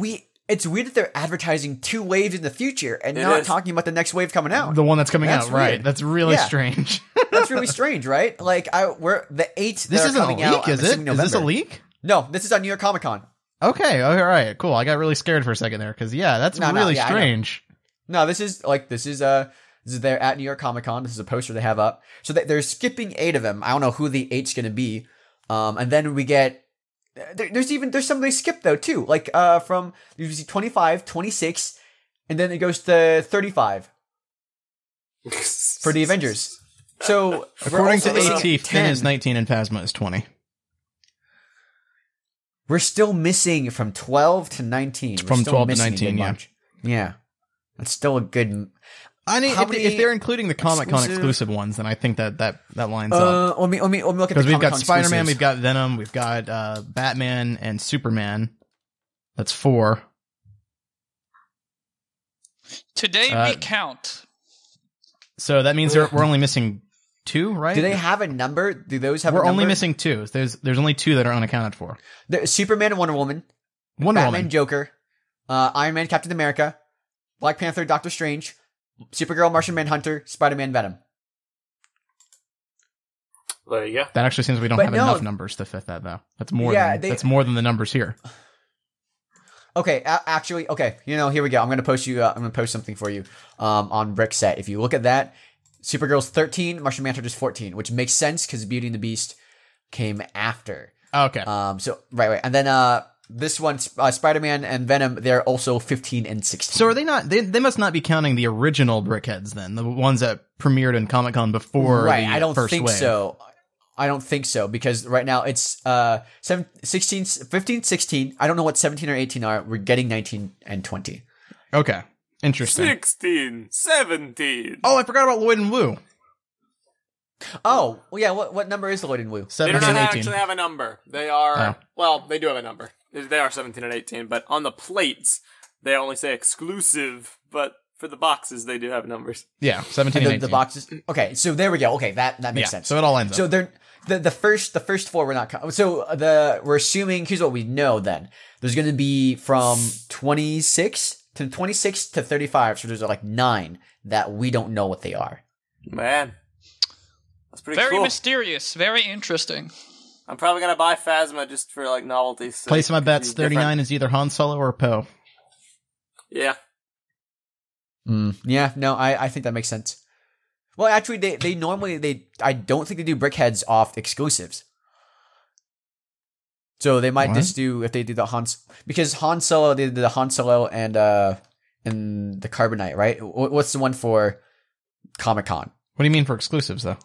it's weird that they're advertising 2 waves in the future and not talking about the next wave coming out. The one that's coming out, right? Weird. That's really strange. That's really strange, right? Like we're the 8th. This isn't a leak, out, is it? Is this a leak? No, this is on New York Comic Con. Okay, all right, cool. I got really scared for a second there because that's really strange. No, this is they're at New York Comic Con. This is a poster they have up. So they're skipping 8 of them. I don't know who the 8's going to be. And then we get there's some they skip though too. Like from you see 25, 26, and then it goes to 35 for the Avengers. So according to AT, Finn is 19 and Phasma is 20. We're still missing from 12 to 19. From 12 to 19, yeah. Yeah, that's still a good. I mean, if they're including the Comic-Con exclusive ones, then I think that lines up. Let me look at because the we've got Comic-Con Spider-Man, exclusives. we've got Venom, we've got Batman and Superman. That's 4. Today we count. So that means we're only missing 2, right? Do they have a number? Do those have? We're a number? only missing 2. There's only 2 that are unaccounted for. There's Superman and Wonder Woman, Wonder Batman, Woman, Joker, Iron Man, Captain America, Black Panther, Doctor Strange, Supergirl, Martian Manhunter, Spider-Man, Venom. There you go. That actually seems we don't have enough numbers to fit that though. That's more. That's more than the numbers here. Okay, actually, okay. Here we go. I'm gonna post something for you on BrickSet. If you look at that, Supergirl's 13, Martian Manhunter's 14, which makes sense because Beauty and the Beast came after. Okay. So right, and then this one, Spider-Man and Venom, they're also 15 and 16. So are they not? They must not be counting the original BrickHeadz then, the ones that premiered in Comic-Con before. Right, the I don't first think wave. so. I don't think so because right now it's 15, 16. I don't know what 17 or 18 are. We're getting 19 and 20. Okay, interesting. 16, 17. Oh, I forgot about Lloyd and Wu. Oh, well, yeah. What number is Lloyd and Wu? They 17 don't and 18. actually have a number. They are, well, they do have a number. They are 17 and 18, but on the plates, they only say exclusive, but for the boxes, they do have numbers. Yeah, 17 and 18. The boxes. Okay, so there we go. Okay, that makes sense. So it all ends up. So they're the first 4 were not. So we're assuming. Here's what we know. Then there's going to be from 26 to 35. So there's like 9 that we don't know what they are. Man, that's pretty Very cool. mysterious. Very interesting. I'm probably gonna buy Phasma just for like novelty's sake. Place my bets. He's 39 different. is either Han Solo or Poe. Yeah. Yeah, no, I think that makes sense. Well, actually, they normally I don't think they do BrickHeadz off exclusives. So they might just do if they do the because Han Solo they did the Han Solo and the Carbonite, right? What's the one for Comic-Con? What do you mean for exclusives though?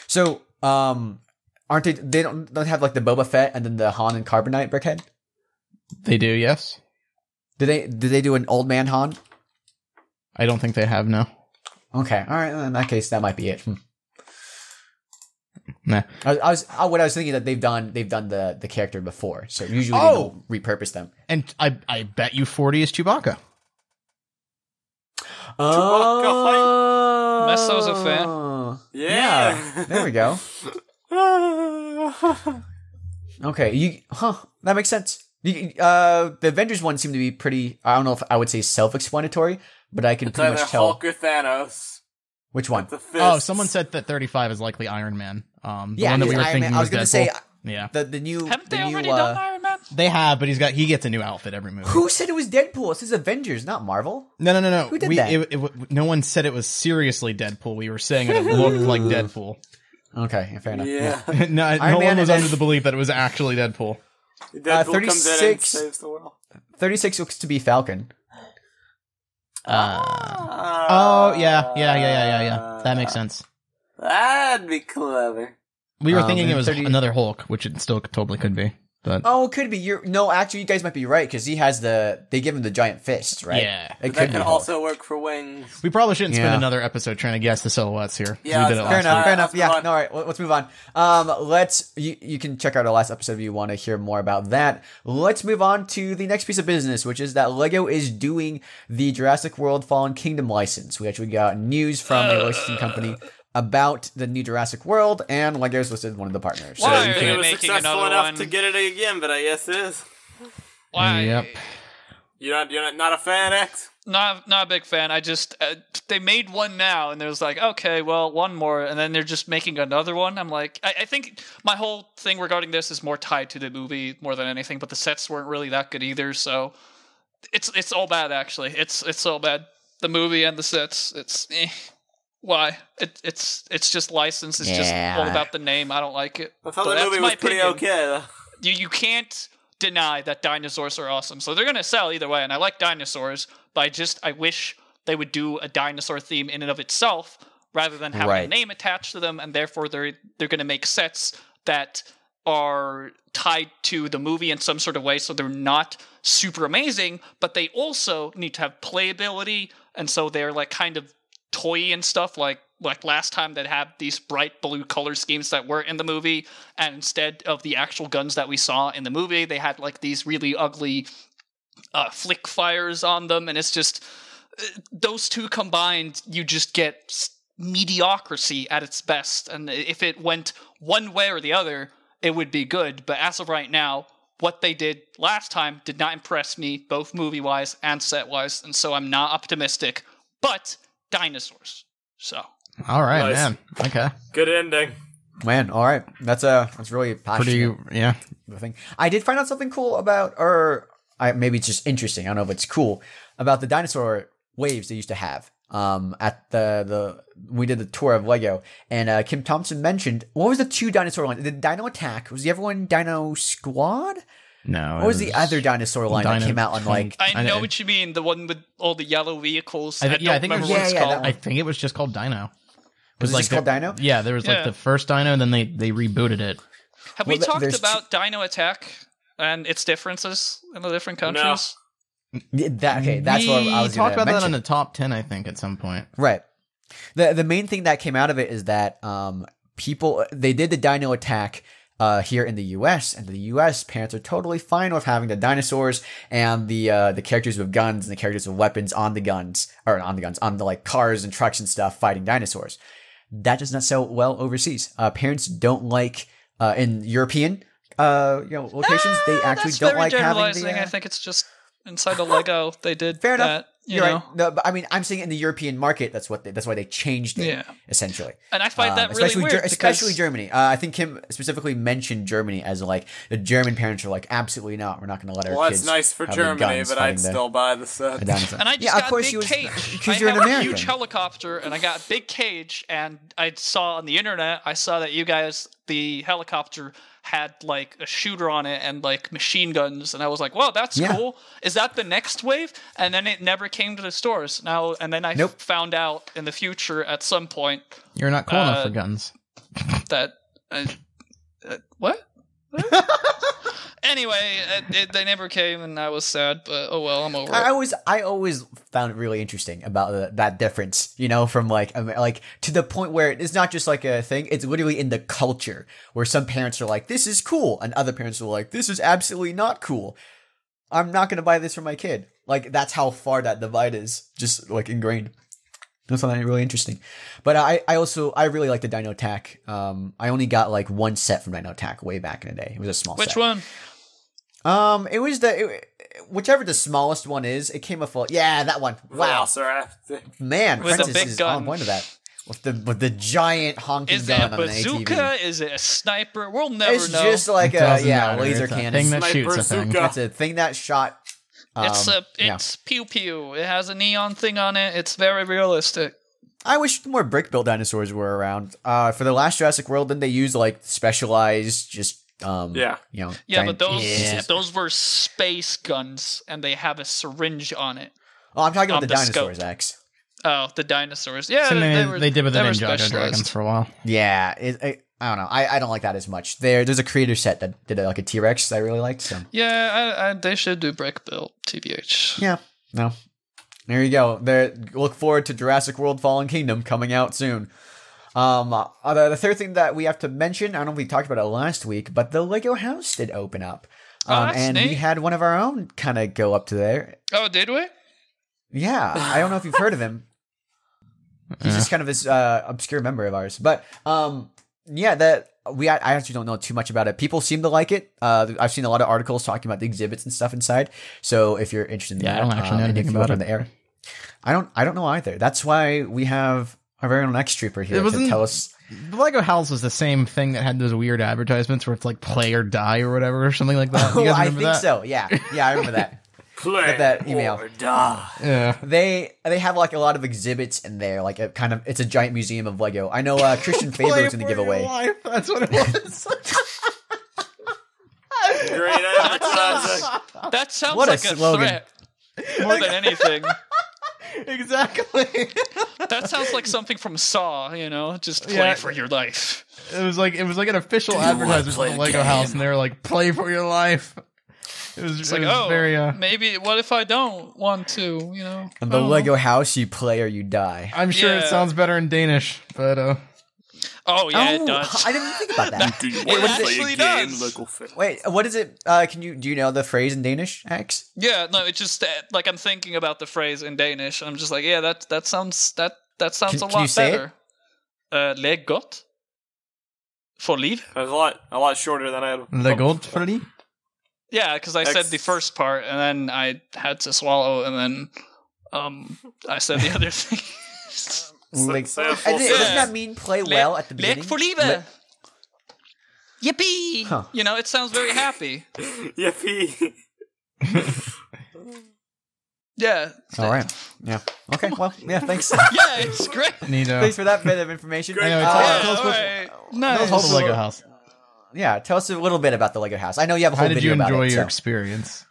So aren't they? They don't have like the Boba Fett and then the Han and Carbonite BrickHead. They do, yes. Did they do an old man Han? I don't think they have, no. Okay, all right. In that case, that might be it. Nah. What I was thinking that they've done the character before, so usually they don't repurpose them. And I bet you 40 is Chewbacca. Oh, Meso's a fan. Yeah. There we go. Okay, that makes sense. The Avengers one seemed to be pretty. I don't know if I would say self-explanatory, but I can It's pretty either much tell Hulk or Thanos. which one. The fists. Oh, someone said that 35 is likely Iron Man. The Yeah, one that we were Iron thinking Man. I was was gonna Deadpool. say Yeah. the new. Haven't the they new, already done Iron Man? They have, but he gets a new outfit every movie. Who said it was Deadpool? This is Avengers, not Marvel. No. Who did that? No one said it was seriously Deadpool. We were saying it looked like Deadpool. Okay, fair enough. Yeah. No Man one was and under the belief that it was actually Deadpool. Deadpool comes in and 36 saves the world. 36 looks to be Falcon. Oh, yeah. That makes sense. That'd be clever. We were thinking and it was 30 another Hulk, which it still totally could be. But Oh, it could be. Actually, you guys might be right because he has they give him the giant fists, right? Yeah. It But could that be can Hulk. also work for wings. we probably shouldn't spend Yeah. another episode trying to guess the silhouettes here. 'Cause Yeah, we did it that's Fair last enough. week. Fair enough. Let's Yeah. move on. No, all right. Let's move on. You can check out our last episode if you want to hear more about that. Let's move on to the next piece of business, which is that Lego is doing the Jurassic World Fallen Kingdom license. We actually got news from a licensing company about the new Jurassic World, and Lego's listed one of the partners. Why I are didn't think they it was making successful another enough one? to get it again, but I guess it is. Why? Yep. You're not a fan, X? Not a big fan. I just they made one now, and there's like, okay, well, one more, and then they're just making another one. I'm like, I think my whole thing regarding this is more tied to the movie more than anything. But the sets weren't really that good either, so it's all bad actually. It's all bad. The movie and the sets. It's why it's just licensed. It's just all about the name. I don't like it. I thought But the that's movie my was pretty opinion. okay, though. You can't deny that dinosaurs are awesome. So they're going to sell either way. And I like dinosaurs, but I wish they would do a dinosaur theme in and of itself rather than having a name attached to them. And therefore they're going to make sets that are tied to the movie in some sort of way, so they're not super amazing, but they also need to have playability, and so they're like kind of toy and stuff, like last time that had these bright blue color schemes that were in the movie, and instead of the actual guns that we saw in the movie, they had like these really ugly flick fires on them, and it's just those two combined, you just get mediocrity at its best. And if it went one way or the other, it would be good. But as of right now, what they did last time did not impress me, both movie-wise and set-wise, and so I'm not optimistic. But dinosaurs. So. All right, Nice. man. Okay. Good ending. Man, all right. That's really passionate. Yeah. Thing. I did find out something cool about, maybe it's just interesting. I don't know if it's cool about the dinosaur waves they used to have. At we did the tour of Lego, and Kim Thompson mentioned, what was the two dinosaur line? The Dino Attack, was the other one Dino Squad? No. What was the other dinosaur line that came out on like? I know what you mean, the one with all the yellow vehicles. I think it was, called. I think it was just called Dino. Was it just called Dino? Yeah, there was like the first Dino, and then they rebooted it. Have we talked about Dino Attack and its differences in the different countries? That's what I was talked about mention. that in the top 10, I think, at some point. Right. The main thing that came out of it is that they did the Dino Attack here in the U.S. and the U.S. parents are totally fine with having the dinosaurs and the characters with guns and the characters with weapons on the like cars and trucks and stuff fighting dinosaurs. That does not sell well overseas. Parents don't like in European locations. They actually don't like having I think it's just inside the Lego they did. Fair that. enough. You're right. No, but I mean, I'm saying in the European market, that's why they changed it, essentially. And I find that really weird. Especially Germany. I think Kim specifically mentioned Germany as like, the German parents are like, absolutely not. We're not going to let our kids. Well, it's nice for Germany, but I'd still buy the set. And I just got a big cage. Because you're an I have American. a huge helicopter, and I got a big cage, and I saw on the internet, that you guys, the helicopter had like a shooter on it and like machine guns, and I was like, "Wow, that's cool." Is that the next wave? And then it never came to the stores. And then I found out in the future at some point you're not cool enough for guns. That what? Anyway, they never came, and I was sad. But oh well, I'm over it. I always found it really interesting about that difference, from like to the point where it's not just like a thing; it's literally in the culture where some parents are like, "This is cool," and other parents are like, "This is absolutely not cool. I'm not going to buy this for my kid." Like that's how far that divide is, just like ingrained. That's something really interesting. But I really like the Dino Attack. I only got like one set from Dino Attack way back in the day. It was a small set. Which one? It was whichever the smallest one is. It came with that one. Wow, man, with Francis is on point of that. With the giant honking gun on an ATV. Is it a bazooka? Is it a sniper? We'll never know. It's just like a laser cannon. Thing that shoots a thing. It's a thing that shot. It's pew pew. It has a neon thing on it. It's very realistic. I wish more brick-built dinosaurs were around. For the last Jurassic World, then they used like specialized, but those were space guns, and they have a syringe on it. Oh, I'm talking about the dinosaurs, X. Oh, the dinosaurs. Yeah, they did with the Ninjago dragons for a while. Yeah, I don't know. I don't like that as much. There's a creator set that did like a T-Rex that I really liked. So yeah, they should do brick built, TBH. Yeah, no. There you go. Look forward to Jurassic World: Fallen Kingdom coming out soon. The third thing that we have to mention, I don't know if we talked about it last week, but the Lego house did open up, and neat. we had one of our own kind of go up to there. Oh, did we? Yeah, I don't know if you've heard of him. He's just kind of this obscure member of ours, but I actually don't know too much about it. People seem to like it. I've seen a lot of articles talking about the exhibits and stuff inside. So if you're interested in that, I don't actually know anything about it. On the air. I don't know either. That's why we have our very own X-Trooper here to tell us. The Lego house was the same thing that had those weird advertisements where it's like play or die or whatever or something like that. Oh, I think so. Yeah, I remember that. Play that email. Or die. Yeah, they have like a lot of exhibits in there. Like it's a giant museum of Lego. I know Christian Faber was going to give away. That's what it was. Great advertising. That sounds What like a a slogan. threat more than anything. Exactly. That sounds like something from Saw, just play for your life. It was like an official advertisement for the Lego house, and they were like, "Play for your life." It's like, very, maybe. What if I don't want to? And the Lego house, you play or you die. I'm sure it sounds better in Danish, but it does. I didn't think about that. It actually does. Wait, what is it? Do you know the phrase in Danish, X? Yeah, no, it's just like I'm thinking about the phrase in Danish, and I'm just like, yeah, that sounds a lot better. Læg godt for liv. It's a lot shorter than I had. Læg godt for liv. Yeah, because I said the first part, and then I had to swallow, and then I said the other thing. Doesn't that mean play well at the beginning? Læg for livet. Yippee! Huh. It sounds very happy. Yippee! Yeah. All right. Yeah. Okay. Well. Yeah. Thanks. Yeah, it's great. Thanks for that bit of information. Anyway, tell us about the Lego house. Yeah. Tell us a little bit about the Lego house. I know you have a whole video video about it. How did you enjoy your experience?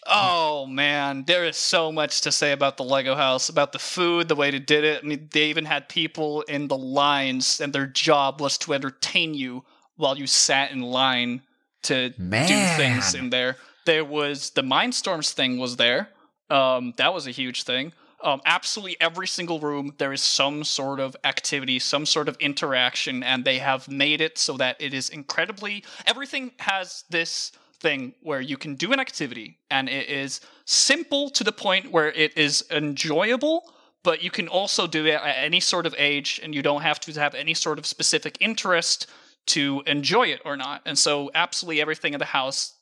Oh man, there is so much to say about the Lego house, about the food, the way they did it. I mean, they even had people in the lines, and their job was to entertain you while you sat in line to do things in there. There was the Mindstorms thing was there. That was a huge thing. Absolutely every single room, there is some sort of activity, some sort of interaction, and they have made it so that it is incredibly... Everything has this thing where you can do an activity, and it is simple to the point where it is enjoyable, but you can also do it at any sort of age, and you don't have to have any sort of specific interest to enjoy it or not. And so absolutely everything in the house...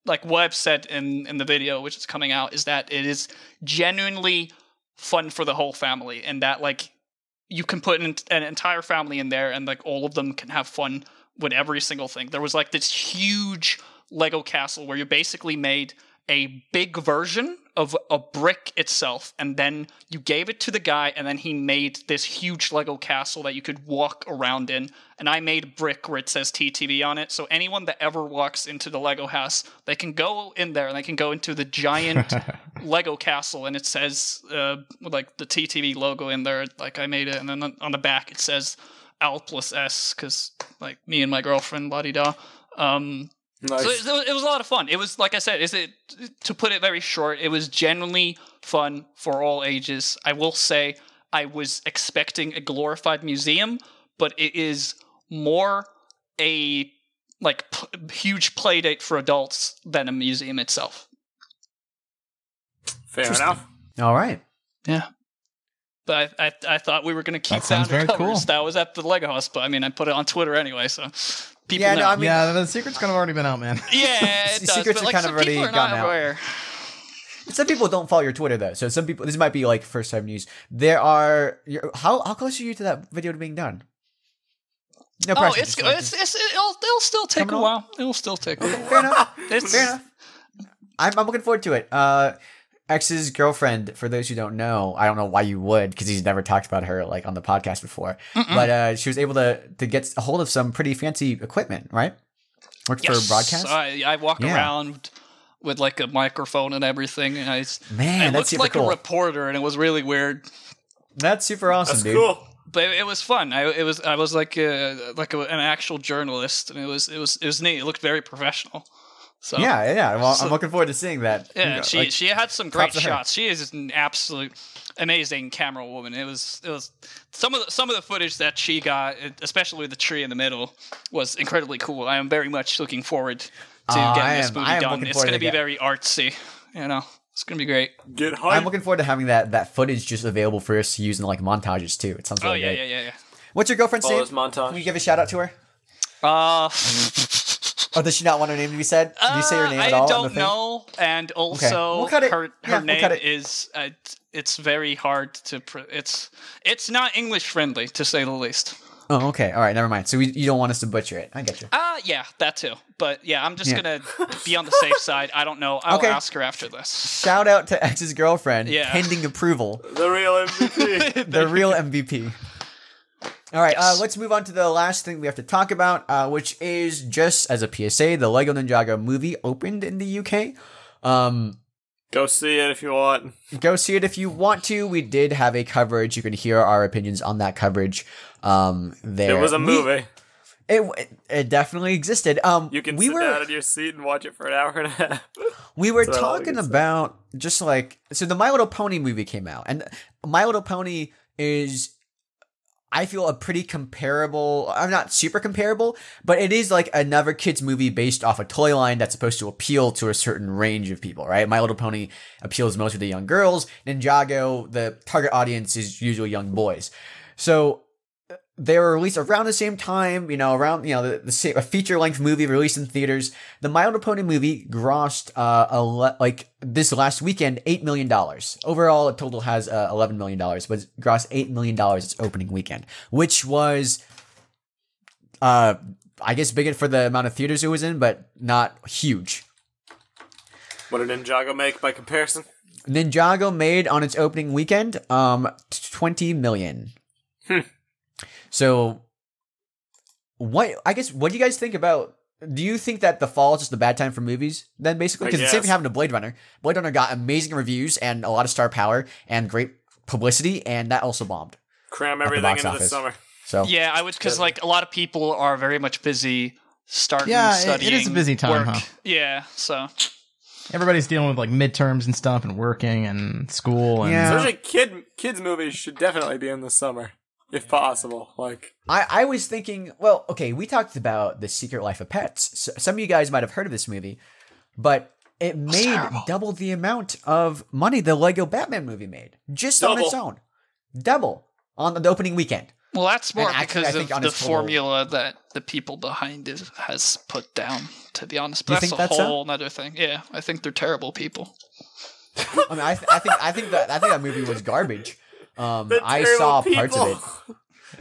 like what I've said in the video, which is coming out, is that it is genuinely fun for the whole family, and that like you can put an entire family in there, and like all of them can have fun with every single thing. There was like this huge Lego castle where you basically made a big version of a brick itself, and then you gave it to the guy, and then he made this huge Lego castle that you could walk around in. And I made a brick where it says TTV on it, so anyone that ever walks into the Lego house, they can go in there and they can go into the giant Lego castle, and it says like the TTV logo in there, like I made it, and then on the back it says L+S, because like me and my girlfriend, la-di-da. Nice. So it was a lot of fun. It was, like I said, to put it very short, it was genuinely fun for all ages. I will say I was expecting a glorified museum, but it is more a like huge play date for adults than a museum itself. Fair enough. All right. Yeah. But I thought we were going to keep that very cool. That was at the Lego house, but I mean, I put it on Twitter anyway, so people know. No, I mean, the secret's kind of already been out, man. Yeah, it does. Secrets But are like, kind some of already people are gone not out. aware. Some people don't follow your Twitter though, so some people. This might be like first time news. There are how close are you to that video being done? No pressure. It'll still take a while. It'll still take a while. Fair enough. Fair enough. I'm looking forward to it. X's girlfriend, for those who don't know, I don't know why you would, because he's never talked about her like on the podcast before. But she was able to get a hold of some pretty fancy equipment, right? Worked for broadcast. I walk around with like a microphone and everything, and I that's looked super like cool. a reporter, and it was really weird. That's super awesome, That's dude. cool. But it was fun. I was like an actual journalist, and it was neat. It looked very professional. So Yeah. Well, I'm looking forward to seeing that. Yeah, she had some great props to her. shots. She is an absolute amazing camera woman. It was some of the footage that she got, especially the tree in the middle, was incredibly cool. I am very much looking forward to getting this movie done. It's going to be very artsy. It's going to be great. Get hype. I'm looking forward to having that footage just available for us to use in like montages too. It sounds really great. Yeah. What's your girlfriend's name? Montage. Can we give a shout out to her? Or does she not want her name to be said? Did you say her name at all? I don't know. And also, her name is it's very hard to. It's not English friendly, to say the least. Oh, okay. All right. Never mind. So you don't want us to butcher it. I get you. Yeah, that too. But yeah, I'm just gonna be on the safe side. I don't know. I'll ask her after this. Shout out to X's girlfriend. Yeah. Pending approval. The real MVP. The real MVP. All right, let's move on to the last thing we have to talk about, which is just as a PSA, the Lego Ninjago movie opened in the UK. Go see it if you want. Go see it if you want to. We did have a coverage. You can hear our opinions on that coverage. There It was a movie. It definitely existed. You can sit down in your seat and watch it for an hour and a half. We were talking about just like, so the My Little Pony movie came out, and My Little Pony is, I feel, a pretty comparable, I'm not super comparable, but it is like another kid's movie based off a toy line that's supposed to appeal to a certain range of people, right? My Little Pony appeals mostly to young girls. Ninjago, the target audience is usually young boys. So they were released around the same time, a feature-length movie released in theaters. The My Little Pony movie grossed, this last weekend, $8 million. Overall, it total has $11 million, but it grossed $8 million its opening weekend, which was, I guess, big for the amount of theaters it was in, but not huge. What did Ninjago make by comparison? Ninjago made on its opening weekend, $20 million. So, what do you guys think about, do you think that the fall is just a bad time for movies then, basically? Because the same thing happened to Blade Runner. Blade Runner got amazing reviews and a lot of star power and great publicity, and that also bombed. Cram everything into the summer. So yeah, I would, because like a lot of people are very much busy studying. It is a busy time, work. huh? Yeah, so everybody's dealing with like midterms and stuff and working and school. And especially kids movies should definitely be in the summer. If possible, like I was thinking, well, okay, we talked about The Secret Life of Pets. So some of you guys might have heard of this movie, but it made double the amount of money the Lego Batman movie made, just on its own. Double on the opening weekend. Well, that's more actually, because of the formula that the people behind it has put down, to be honest. But that's a whole other thing. Yeah, I think they're terrible people. I mean, I think that movie was garbage. I saw parts of it.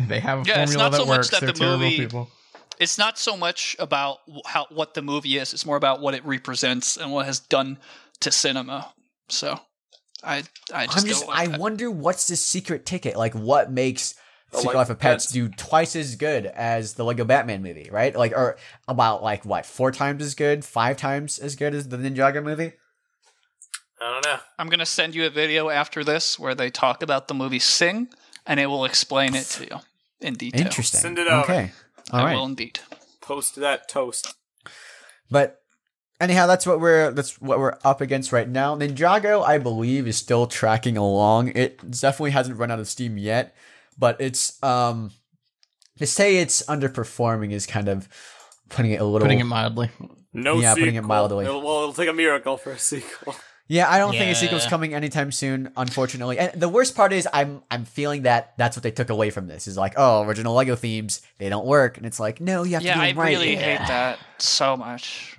They have a formula that works. They're terrible people. It's not so much about what the movie is. It's more about what it represents and what it has done to cinema. So, I wonder what's the secret ticket. Like, what makes Secret Life of Pets do twice as good as the Lego Batman movie, right? Like, or about 4 times as good, 5 times as good as the Ninjago movie? I don't know. I'm going to send you a video after this where they talk about the movie Sing, and it will explain it to you in detail. Interesting. Send it over. Okay. All right. I will indeed. Post that toast. But anyhow, that's what we're up against right now. Ninjago, I believe, is still tracking along. It definitely hasn't run out of steam yet, but it's to say it's underperforming is kind of putting it mildly. Sequel. Putting it mildly. It'll take a miracle for a sequel. Yeah, I don't think a sequel's coming anytime soon, unfortunately. And the worst part is I'm feeling that that's what they took away from this. Is like, oh, original Lego themes, they don't work. And it's like, no, you have to do them right. I really hate that so much.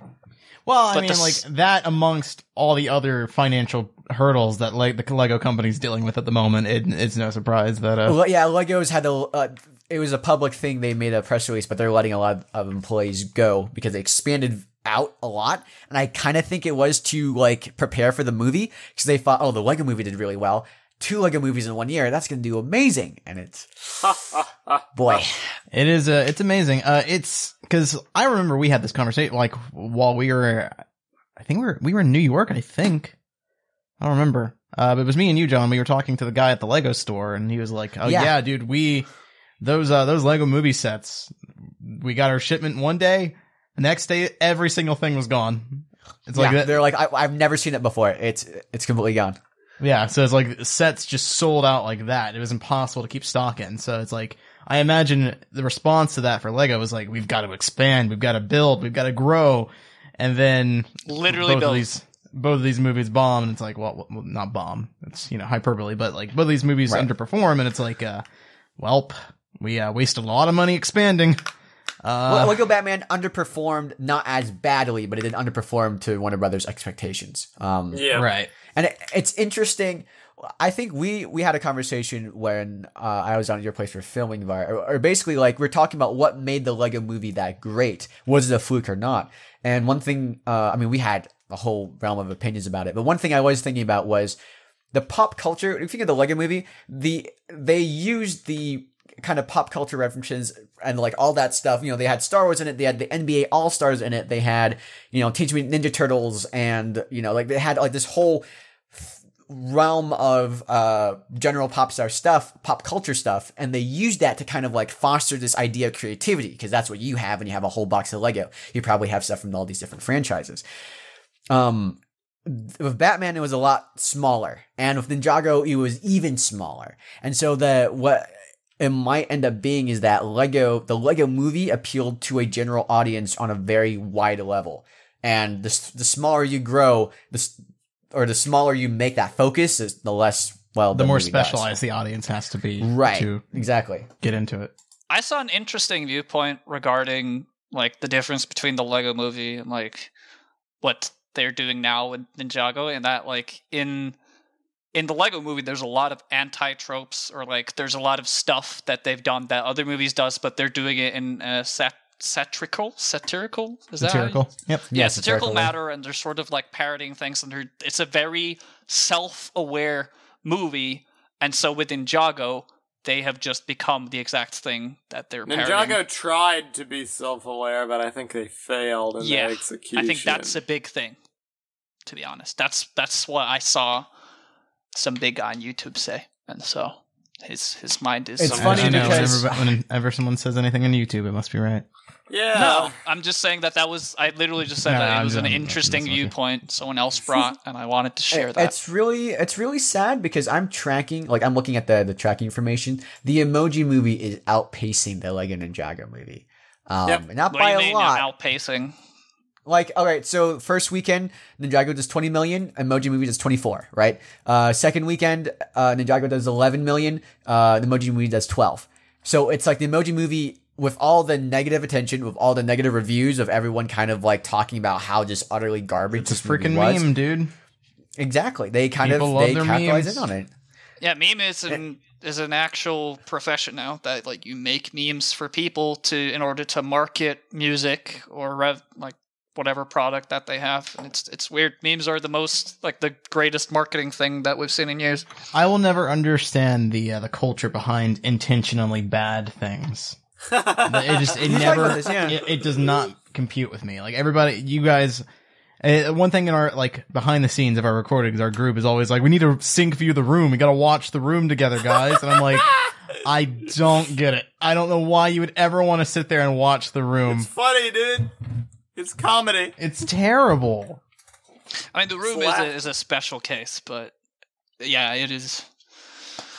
Well, I mean, like, that amongst all the other financial hurdles that the Lego company's dealing with at the moment, it's no surprise that... Lego's had it was a public thing. They made a press release, but they're letting a lot of employees go because they expanded out a lot, and I kind of think it was to prepare for the movie because they thought, oh, the Lego movie did really well. 2 Lego movies in 1 year, that's gonna do amazing, and it's boy, it's amazing. It's because I remember we had this conversation while we were, I think we were in New York. I don't remember, but it was me and you, John. We were talking to the guy at the Lego store, and he was like, "Oh yeah dude, those Lego movie sets, we got our shipment one day." The next day, every single thing was gone. It's like that. They're like, I've never seen it before. It's completely gone. Yeah, so it's like sets just sold out like that. It was impossible to keep stock in. So it's like, I imagine the response to that for Lego was like, we've got to expand, we've got to build, we've got to grow, and then literally both of these movies bomb, and it's like, well, not bomb. It's hyperbole, but like both of these movies underperform, and it's like, we wasted a lot of money expanding. Lego Batman underperformed not as badly, but it did underperform to Warner Brothers' expectations. Right. And it's interesting. I think we had a conversation when I was on your place for filming, or basically we're talking about what made the Lego movie that great. Was it a fluke or not? And one thing, we had a whole realm of opinions about it, but one thing I was thinking about was the pop culture. If you think of the Lego movie, they used the kind of pop culture references and like all that stuff. You know, they had Star Wars in it. They had the NBA All-Stars in it. They had, you know, Teenage Mutant Ninja Turtles, and, you know, like they had like this whole realm of general pop culture stuff, and they used that to kind of like foster this idea of creativity, because that's what you have when you have a whole box of Lego. You probably have stuff from all these different franchises. With Batman, it was a lot smaller, and with Ninjago, it was even smaller. And so what it might end up being is that the Lego movie appealed to a general audience on a very wide level. And the smaller you grow, the smaller you make that focus, is the less the more specialized the audience has to be, right? To exactly get into it. I saw an interesting viewpoint regarding like the difference between the Lego movie and like what they're doing now with Ninjago, and that like in the Lego movie there's a lot of anti-tropes, or like there's a lot of stuff that they've done that other movies does, but they're doing it in a satirical is that satirical? Yep. Yeah, satirical matter, and they're sort of like parodying things, and it's a very self-aware movie. And so with Ninjago, they have just become the exact thing that they're parodying. Ninjago tried to be self-aware, but I think they failed in their execution. I think that's a big thing, to be honest. That's what I saw some big guy on YouTube say, and so his mind is. It's funny because whenever someone says anything on YouTube, it must be right. Yeah. No, I'm just saying that was. I literally just said that it was an interesting viewpoint someone else brought, and I wanted to share that. It's really sad because I'm tracking, like I'm looking at the tracking information. The Emoji Movie is outpacing the Lego Ninjago movie. Not by a lot. Outpacing. Like, all right, so first weekend, Ninjago does 20 million, Emoji Movie does 24, right? Second weekend, Ninjago does 11 million, the Emoji Movie does 12. So it's like the Emoji Movie, with all the negative attention, with all the negative reviews of everyone kind of like talking about how just utterly garbage it's a freaking meme, dude. Exactly. They capitalize in on it. Yeah, meme is an actual profession now, that like you make memes for people in order to market music or whatever product that they have. And it's weird. Memes are the greatest marketing thing that we've seen in years. I will never understand the culture behind intentionally bad things. It does not compute with me. Like everybody, you guys, one thing in our like behind the scenes of our recordings, our group is always like, we need to sync view the room. We got to watch the room together, guys. And I'm like, I don't get it. I don't know why you would ever want to sit there and watch the room. It's funny, dude. It's comedy. It's terrible. I mean, the room is a special case, but yeah, it is.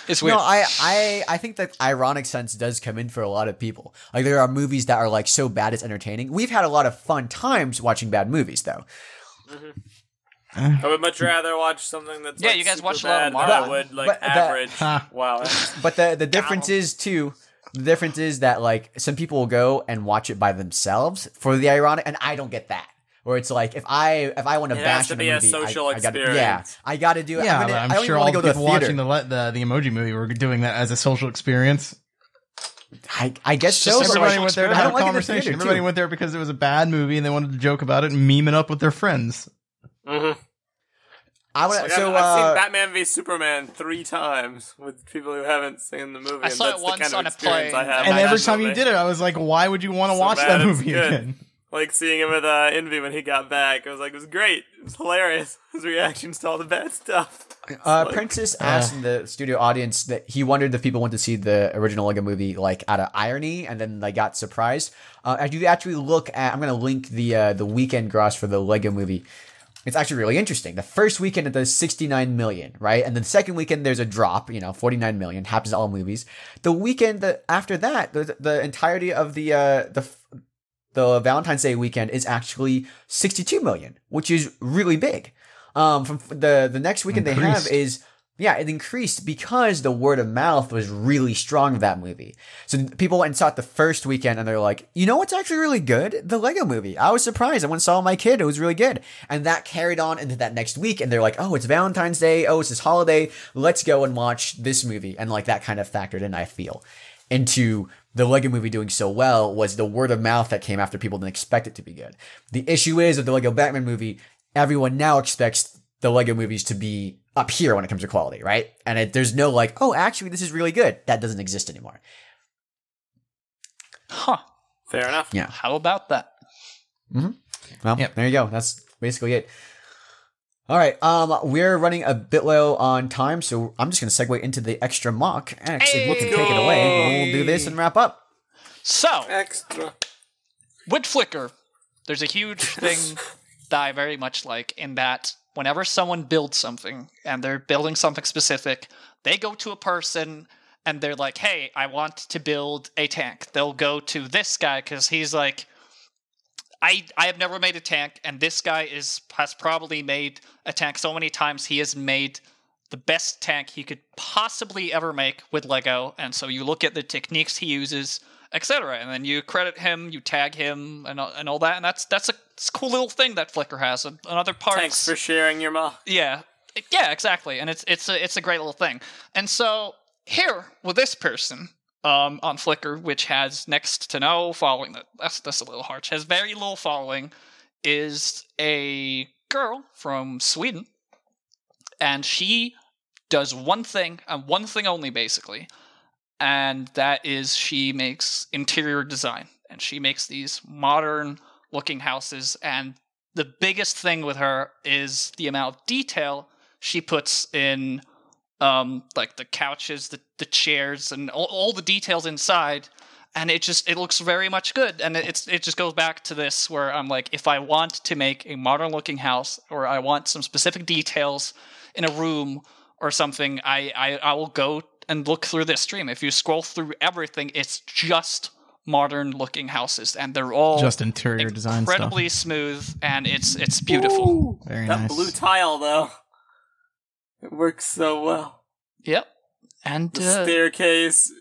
It's weird. No, I think that ironic sense does come in for a lot of people. Like there are movies that are like so bad it's entertaining. We've had a lot of fun times watching bad movies, though. I would much rather watch something that's you guys watch a lot of Marvel. Marvel. I would like average. Wow. But the difference is too. The difference is that like some people will go and watch it by themselves for the ironic, and I don't get that. Where it's like if I want to bash a movie, a social experience. I got to do it. Yeah, I'm sure all the people watching the Emoji Movie were doing that as a social experience. I guess so. Everybody went there to have a conversation. Everybody went there because it was a bad movie and they wanted to joke about it and meme it up with their friends. Mm-hmm. I've seen Batman v Superman 3 times with people who haven't seen the movie. I saw it once on a plane. And every time you did it, I was like, why would you want to watch that movie again? Like seeing him with Envy when he got back. I was like, it was great. It was hilarious. His reactions to all the bad stuff. Princess asked in the studio audience that he wondered if people went to see the original Lego movie like out of irony, and then they got surprised. As you actually look at, I'm going to link the weekend gross for the Lego movie. It's actually really interesting. The first weekend it does 69 million, right? And then the second weekend there's a drop, 49 million. Happens to all movies. The weekend after that, the entirety of the Valentine's Day weekend is actually 62 million, which is really big. From the next weekend they have is, it increased because the word of mouth was really strong of that movie. So people went and saw it the first weekend and they're like, you know what's actually really good? The Lego movie. I was surprised. I went and saw my kid. It was really good. And that carried on into that next week. And they're like, oh, it's Valentine's Day. Oh, it's this holiday. Let's go and watch this movie. And like that kind of factored in, I feel, into the Lego movie doing so well was the word of mouth that came after people didn't expect it to be good. The issue is with the Lego Batman movie, everyone now expects the Lego movies to be up here when it comes to quality, right? And there's no like, oh, actually, this is really good. That doesn't exist anymore. Huh. Fair enough. Yeah. How about that? Well, Yep. there you go. That's basically it. All right. We're running a bit low on time, so I'm just going to segue into the extra mock. Actually, we can take it away. We'll do this and wrap up. So, Extra. with Flickr, there's a huge thing that I very much like in that whenever someone builds something and they're building something specific, they go to a person and they're like, hey, I want to build a tank. They'll go to this guy because he's like, I have never made a tank, and this guy has probably made a tank so many times he has made the best tank he could possibly ever make with Lego. And so you look at the techniques he uses, etc., and then you credit him, you tag him, and all that. And that's a cool little thing that Flickr has. And other parts. Thanks for sharing your mock. Yeah, exactly. And it's a great little thing. And so here with this person on Flickr, which has next to no following, that's a little harsh, has very little following, is a girl from Sweden, and she does one thing and one thing only, basically, and that is she makes interior design, and she makes these modern looking houses, and the biggest thing with her is the amount of detail she puts in like the couches, the chairs, and all the details inside, and it looks very much good. And it just goes back to this where I'm like, if I want to make a modern looking house, or I want some specific details in a room or something, I will go and look through this stream. If you scroll through everything, it's just modern looking houses, and they're all Just interior design incredibly stuff. smooth, and it's beautiful. Ooh, Very that nice. blue tile, though. It works so well. Yep. And The staircase.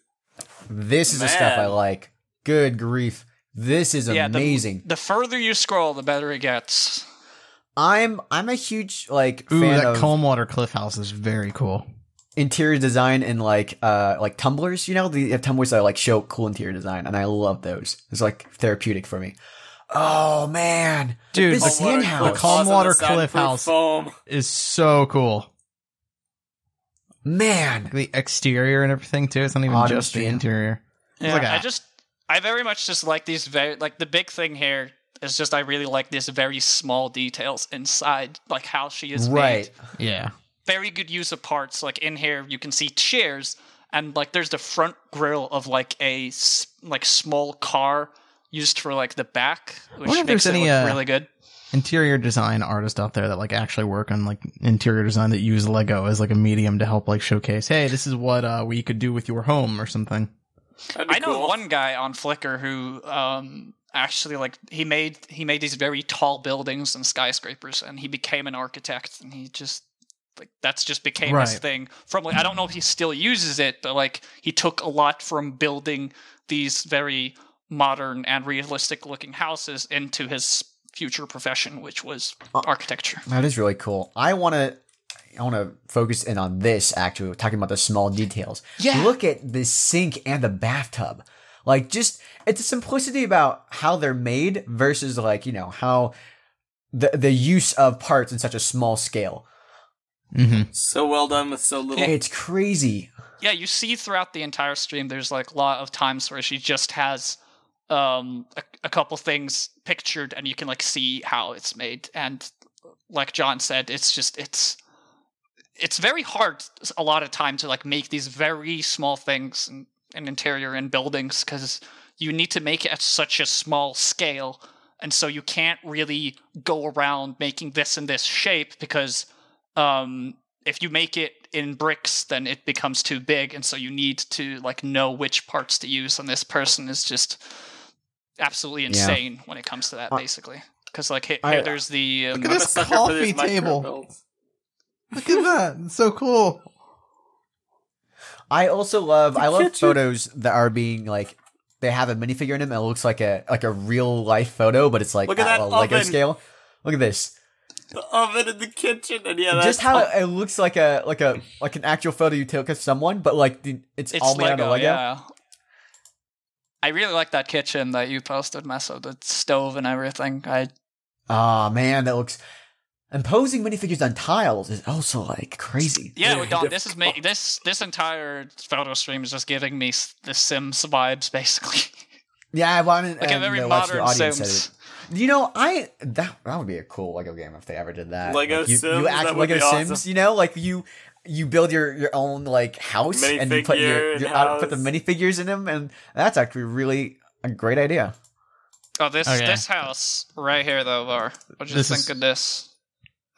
This is the stuff I Man. like. Good grief. This is amazing. the further you scroll, the better it gets. I'm a huge Ooh, fan that of calm water cliff house is very cool. interior design and like tumblers. You know, they have tumblers that like show cool interior design, and I love those. It's like therapeutic for me. Oh man, Dude, this the sand the house. calm water Awesome, the cliff soundproof house foam. is so cool. Man, The exterior and everything too. It's not even Autumn just the stream. interior. It's Yeah, like I very much just like these the big thing here is just I really like these very small details inside, like how she is made. yeah. Very good use of parts. Like in here, you can see chairs, and like there's the front grille of like a small car used for like the back, which wonder if makes there's it any, look really good. Interior design artists out there that like actually work on like interior design that use Lego as like a medium to help like showcase, hey, this is what we could do with your home or something. That'd be I know cool. one guy on Flickr who actually like he made these very tall buildings and skyscrapers, and he became an architect, and he just like that's just became his Right. thing. From like I don't know if he still uses it, but like he took a lot from building these very modern and realistic looking houses into his future profession, which was architecture. that is really cool. I want to focus in on this actually, talking about the small details. Yeah. Look at the sink and the bathtub. Like, just it's a simplicity about how they're made versus like, you know, how the use of parts in such a small scale. Mm-hmm. So well done with so little. It's crazy. Yeah, you see throughout the entire stream, there's like a lot of times where she just has a couple things pictured, and you can like see how it's made. And like John said, it's very hard a lot of time to like make these very small things in interior and buildings, because you need to make it at such a small scale, and so you can't really go around making this and this shape, because if you make it in bricks, then it becomes too big, and so you need to like know which parts to use. And this person is just absolutely insane when it comes to that, basically. Because like here, there's the Look at I'm a this sucker for coffee these micro table. builds. Look at that. It's so cool. I also love photos that are being like they have a minifigure in them and it looks like a real life photo, but it's like Look at at that a Lego oven. scale. Look at this. The oven in the kitchen, and yeah, that's Just how it looks like an actual photo you took of someone, but like it's all made out of Lego. Yeah. I really like that kitchen that you posted, Meso, the stove and everything. Oh man, that looks imposing minifigures on tiles is also like crazy. Yeah, Very Don, this is this entire photo stream is just giving me the Sims vibes, basically. Yeah, well, I mean, Like a and very the modern audience Sims. said it. You know, that would be a cool Lego game if they ever did that. Lego like you, Sims, you act that would Lego be Sims. awesome. You know, like you build your own like house and you put put the house. minifigures in them, and that's actually really a great idea. Oh, this Okay. this house right here, though, Var. What do you This think is- of this?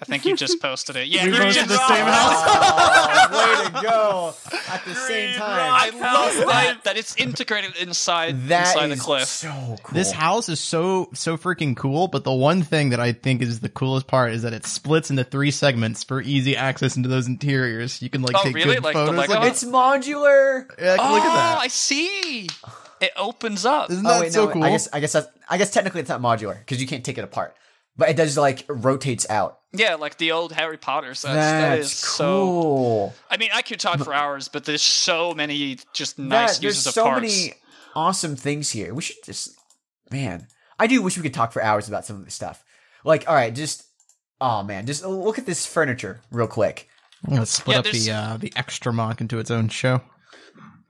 I think you just posted it. Yeah, We you posted just the same Oh, way to go! At the same Green time, I rock. love that it's integrated inside that inside is the cliff. so cool. This house is so freaking cool, but the one thing that I think is the coolest part is that it splits into 3 segments for easy access into those interiors. You can like Oh, take really? good Like the photos. Lego? it's modular. Yeah, Oh, look at that. I see. It opens up. Isn't that so cool? I guess technically it's not modular because you can't take it apart, but it does like rotates out. Yeah, like the old Harry Potter sets. That is That's so. cool. I mean, I could talk for hours, but there's so many just nice There's uses of so parts. many awesome things here. We should just, man, I do wish we could talk for hours about some of this stuff. Like, all right, just look at this furniture real quick. I'm gonna split Yeah, up the Exxtra mock into its own show.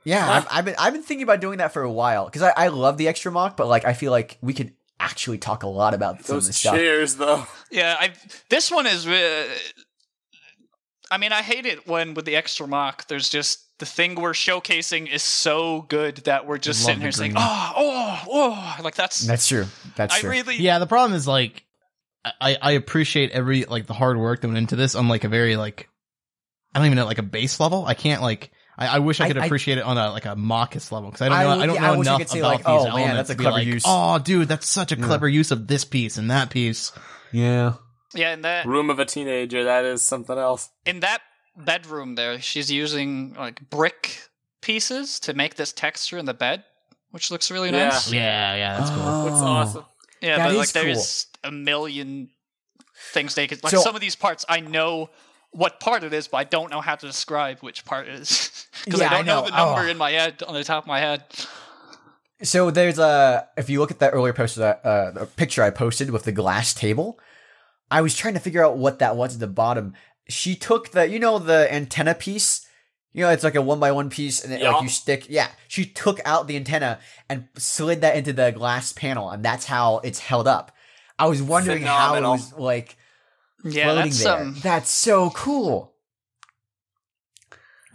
Yeah, I've been thinking about doing that for a while because I love the extra mock, but like I feel like we could actually talk a lot about some of Those this stuff. chairs, though. Yeah, this one is. I mean, I hate it when with the extra mock, there's just the thing we're showcasing is so good that we're just Love sitting the here saying, green. oh, like that's True. That's I true. really. Yeah, the problem is like I appreciate every like the hard work that went into this on like a very like I don't even know like a base level. I can't like I wish I could appreciate it on a like a Marcus level because I don't know I wish I enough could say, about like, these oh, elements man, that's a to be clever like, use. oh dude, that's such a clever use of this piece and that piece. Yeah. Yeah, and that Room of a teenager, that is something else. in that bedroom there, she's using like brick pieces to make this texture in the bed, which looks really Yeah. nice. Yeah, that's cool. Looks awesome. Yeah, That but is like cool. there's a million things they could like. So- some of these parts, I know what part it is, but I don't know how to describe which part it is because Yeah, I I don't know know. the number Oh. in my head on the top of my head. So there's if you look at that earlier post, the picture I posted with the glass table, I was trying to figure out what that was at the bottom. She took the antenna piece, it's like a 1x1 piece, and it, Yeah. like you stick. Yeah, she took out the antenna and slid that into the glass panel, and that's how it's held up. I was wondering how it Phenomenal. was like Yeah, floating that's there. That's so cool,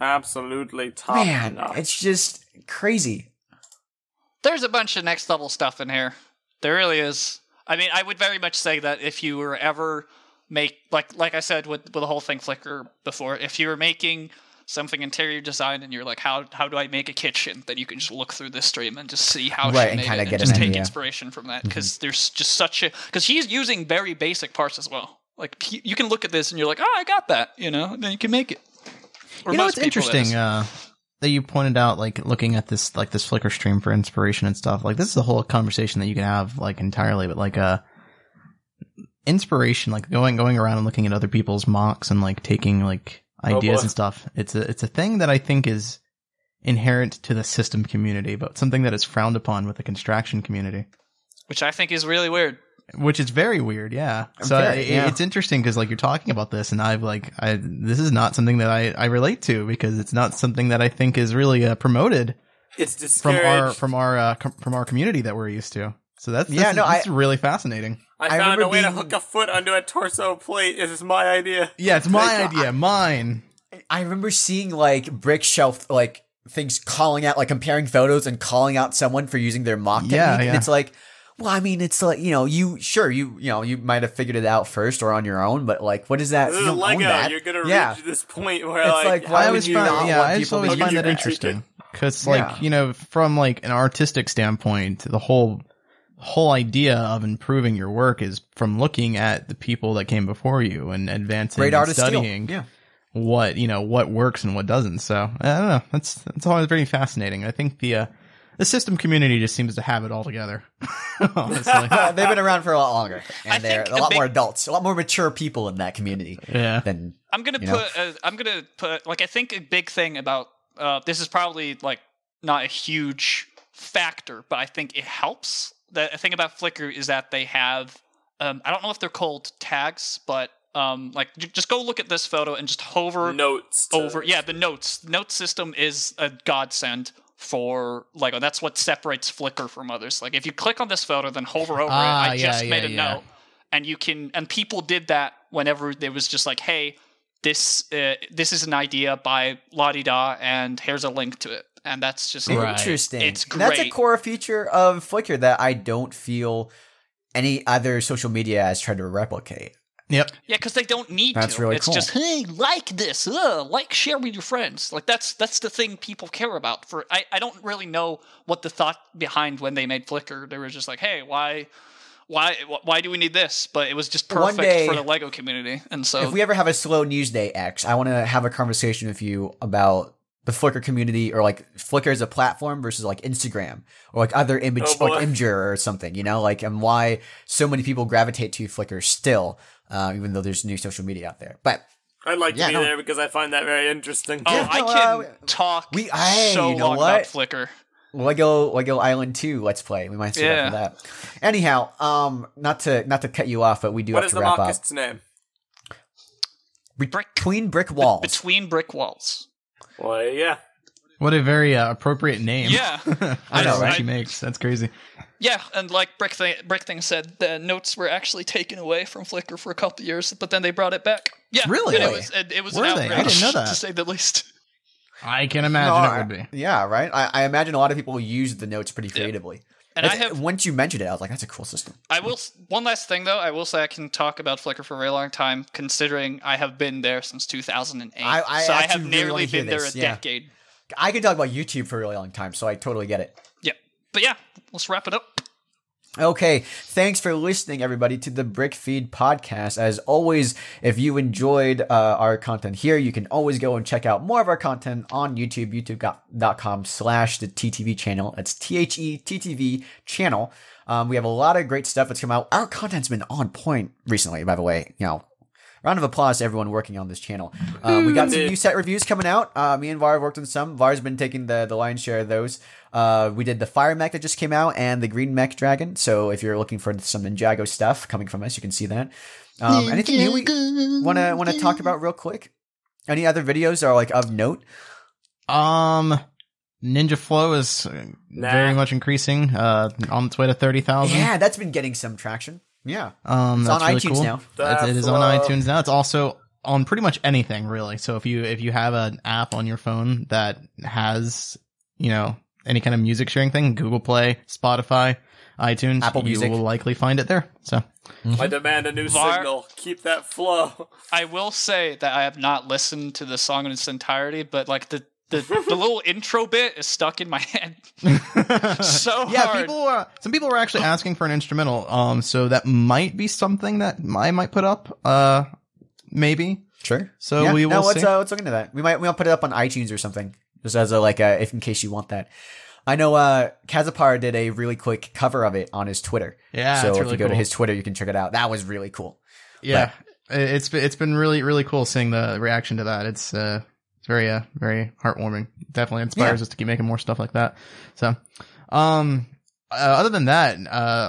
Absolutely top man. notch. It's just crazy. there's a bunch of next level stuff in here. There really is. I mean, I would very much say that if you were ever like I said with the whole thing Flickr before, if you were making something interior design and you're like, how do I make a kitchen? Then you can just look through this stream and just see how Right, she and made kinda it, get and just an take idea. inspiration from that because there's just because he's using very basic parts as well. Like you can look at this and you're like, oh, I got that, and then you can make it. Or You know, most it's people, that interesting is. that you pointed out, like looking at this Flickr stream for inspiration and stuff. Like this is a whole conversation that you can have like entirely, but like inspiration, like going around and looking at other people's mocks and like taking like ideas boy. and stuff. It's a thing that I think is inherent to the system community, but something that is frowned upon with the construction community. Which I think is really weird. Which is very weird, yeah. So it's interesting because like you're talking about this, and this is not something that I relate to because it's not something that I think is really promoted It's from discouraged. from our community that we're used to. So that's really fascinating. I found remember a way to being- hook a foot onto a torso plate. This is my idea. Yeah, it's my idea, mine. I remember seeing like brick shelf like things calling out, like comparing photos and calling out someone for using their mock technique. Yeah, And yeah. it's like, well, I mean, it's like, you might have figured it out first or on your own, but like, what is that? This You is don't own Lego. that. You're gonna Yeah. reach this point where It's like, how why I would always you find, not yeah, want I just people to always use find your that critique? interesting because, Yeah. like, from like an artistic standpoint, the whole idea of improving your work is from looking at the people that came before you and advancing Great and artists steal. studying Yeah. what works and what doesn't. So I don't know. That's always very fascinating. I think the system community just seems to have it all together. Honestly. They've been around for a lot longer, I and they're think a a lot big- more adults, a lot more mature people in that community Yeah. than I'm gonna You know? put like I think a big thing about this is probably like not a huge factor, but I think it helps. The thing about Flickr is that they have I don't know if they're called tags, but like just go look at this photo and just hover notes over. Yeah, the notes. The note system is a godsend for Lego. That's what separates Flickr from others. Like if you click on this photo, then hover over it. I just made a note, and you can. And people did that whenever there was just like, hey, this is an idea by la-di-da, and here's a link to it. And that's just interesting. It's great. That's a core feature of Flickr that I don't feel any other social media has tried to replicate. Yep. Yeah, because they don't need that's to. Really it's cool. just, hey, like this, like, share with your friends. Like that's the thing people care about. I don't really know what the thought behind when they made Flickr. They were just like, hey, why do we need this? But it was just perfect for the Lego community. And so, if we ever have a slow news day, X, I want to have a conversation with you about the Flickr community, or like Flickr as a platform versus like Instagram or like other image, like Imgur or something, you know, like, and why so many people gravitate to Flickr still, even though there's new social media out there. But I'd like to be there because I find that very interesting. Oh, I can talk so long about Flickr. Lego Island 2 Let's Play. We might see that for that. Anyhow, not to cut you off, but we do have to wrap up. What is the name? Between Brick Walls. Between Brick Walls. Well, yeah. What a very appropriate name. Yeah. I know, right? She makes. That's crazy. Yeah, and like Brick Thing said, the notes were actually taken away from Flickr for a couple of years, but then they brought it back. Yeah, really? It was Were an they? outrage, I didn't know that. to say the least. I can imagine it would be. Yeah, right? I imagine a lot of people use the notes pretty creatively. And once you mentioned it, I was like, that's a cool system. One last thing, though. I will say I can talk about Flickr for a very long time, considering I have been there since 2008. So I have nearly been there a decade. I can talk about YouTube for a really long time, so I totally get it. Yeah. But yeah, let's wrap it up. Okay, thanks for listening, everybody, to the BrickFeed podcast. As always, if you enjoyed our content here, you can always go and check out more of our content on YouTube, youtube.com/the TTV channel. That's THETTV channel. We have a lot of great stuff that's come out. Our content's been on point recently, by the way. You know, round of applause to everyone working on this channel. We got some new set reviews coming out. Me and Var worked on some. Var's been taking the lion's share of those. We did the Fire Mech that just came out and the Green Mech Dragon. So if you're looking for some Ninjago stuff coming from us, you can see that. Anything new we want to talk about real quick? Any other videos that are like of note? Ninja Flow is very much increasing on its way to 30,000. Yeah, that's been getting some traction. Yeah. It's on really iTunes cool. now. It is on iTunes now. It's also on pretty much anything, really. So if you have an app on your phone that has, you know, any kind of music sharing thing, Google Play, Spotify, iTunes, Apple Music, you will likely find it there. So I demand a new signal. Keep that flow. I will say that I have not listened to the song in its entirety, but like the little intro bit is stuck in my head so hard. Some people were actually asking for an instrumental, so that might be something that I might put up, maybe. Sure. So we will see. Let's look into that. We might put it up on iTunes or something, just as if in case you want that. I know Kazapar did a really quick cover of it on his Twitter. Yeah, so it's if really you go to cool. his Twitter, you can check it out. That was really cool. Yeah, it's been really, really cool seeing the reaction to that. It's very very heartwarming. Definitely inspires us to keep making more stuff like that. So other than that,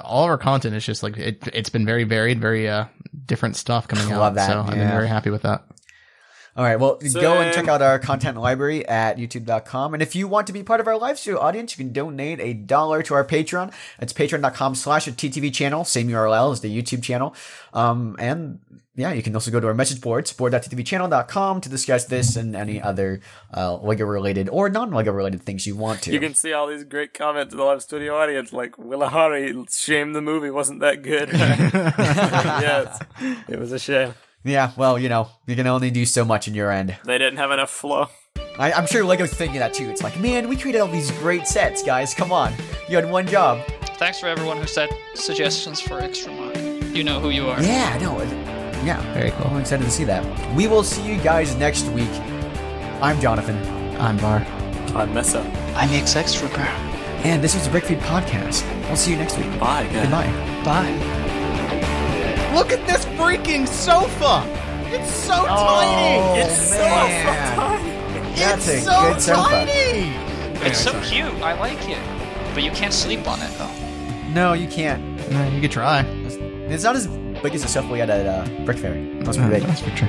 all of our content is just like it's been very varied, very different stuff coming out. Love that. So I've been very happy with that. All right, well, go and check out our content library at youtube.com. And if you want to be part of our live studio audience, you can donate $1 to our Patreon. It's patreon.com/TTV channel, same URL as the YouTube channel. And yeah, you can also go to our message boards, board.ttvchannel.com, to discuss this and any other Lego-related or non-Lego-related things you want to. You can see all these great comments of the live studio audience, like, Willahari, shame the movie wasn't that good. Yes, it was a shame. Yeah, well, you know, you can only do so much in your end. They didn't have enough flow. I'm sure Lego's thinking that too. It's like, man, we created all these great sets, guys. Come on. You had one job. Thanks for everyone who said suggestions for Extra Mod. You know who you are. Yeah, no. Yeah. Very cool. I'm excited to see that. We will see you guys next week. I'm Jonathan. I'm Bar. I'm Meso. I'm Exxtra. And this is the BrickFeed Podcast. We'll see you next week. Bye, guys. Goodbye. Bye. Look at this freaking sofa! It's so tiny! It's so tiny! That's it's a so good sofa. tiny! It's so cute. I like it. But you can't sleep on it, though. No, you can't. You could try. It's not as big as the sofa we had at Brick Fair. That's pretty big. That's for true.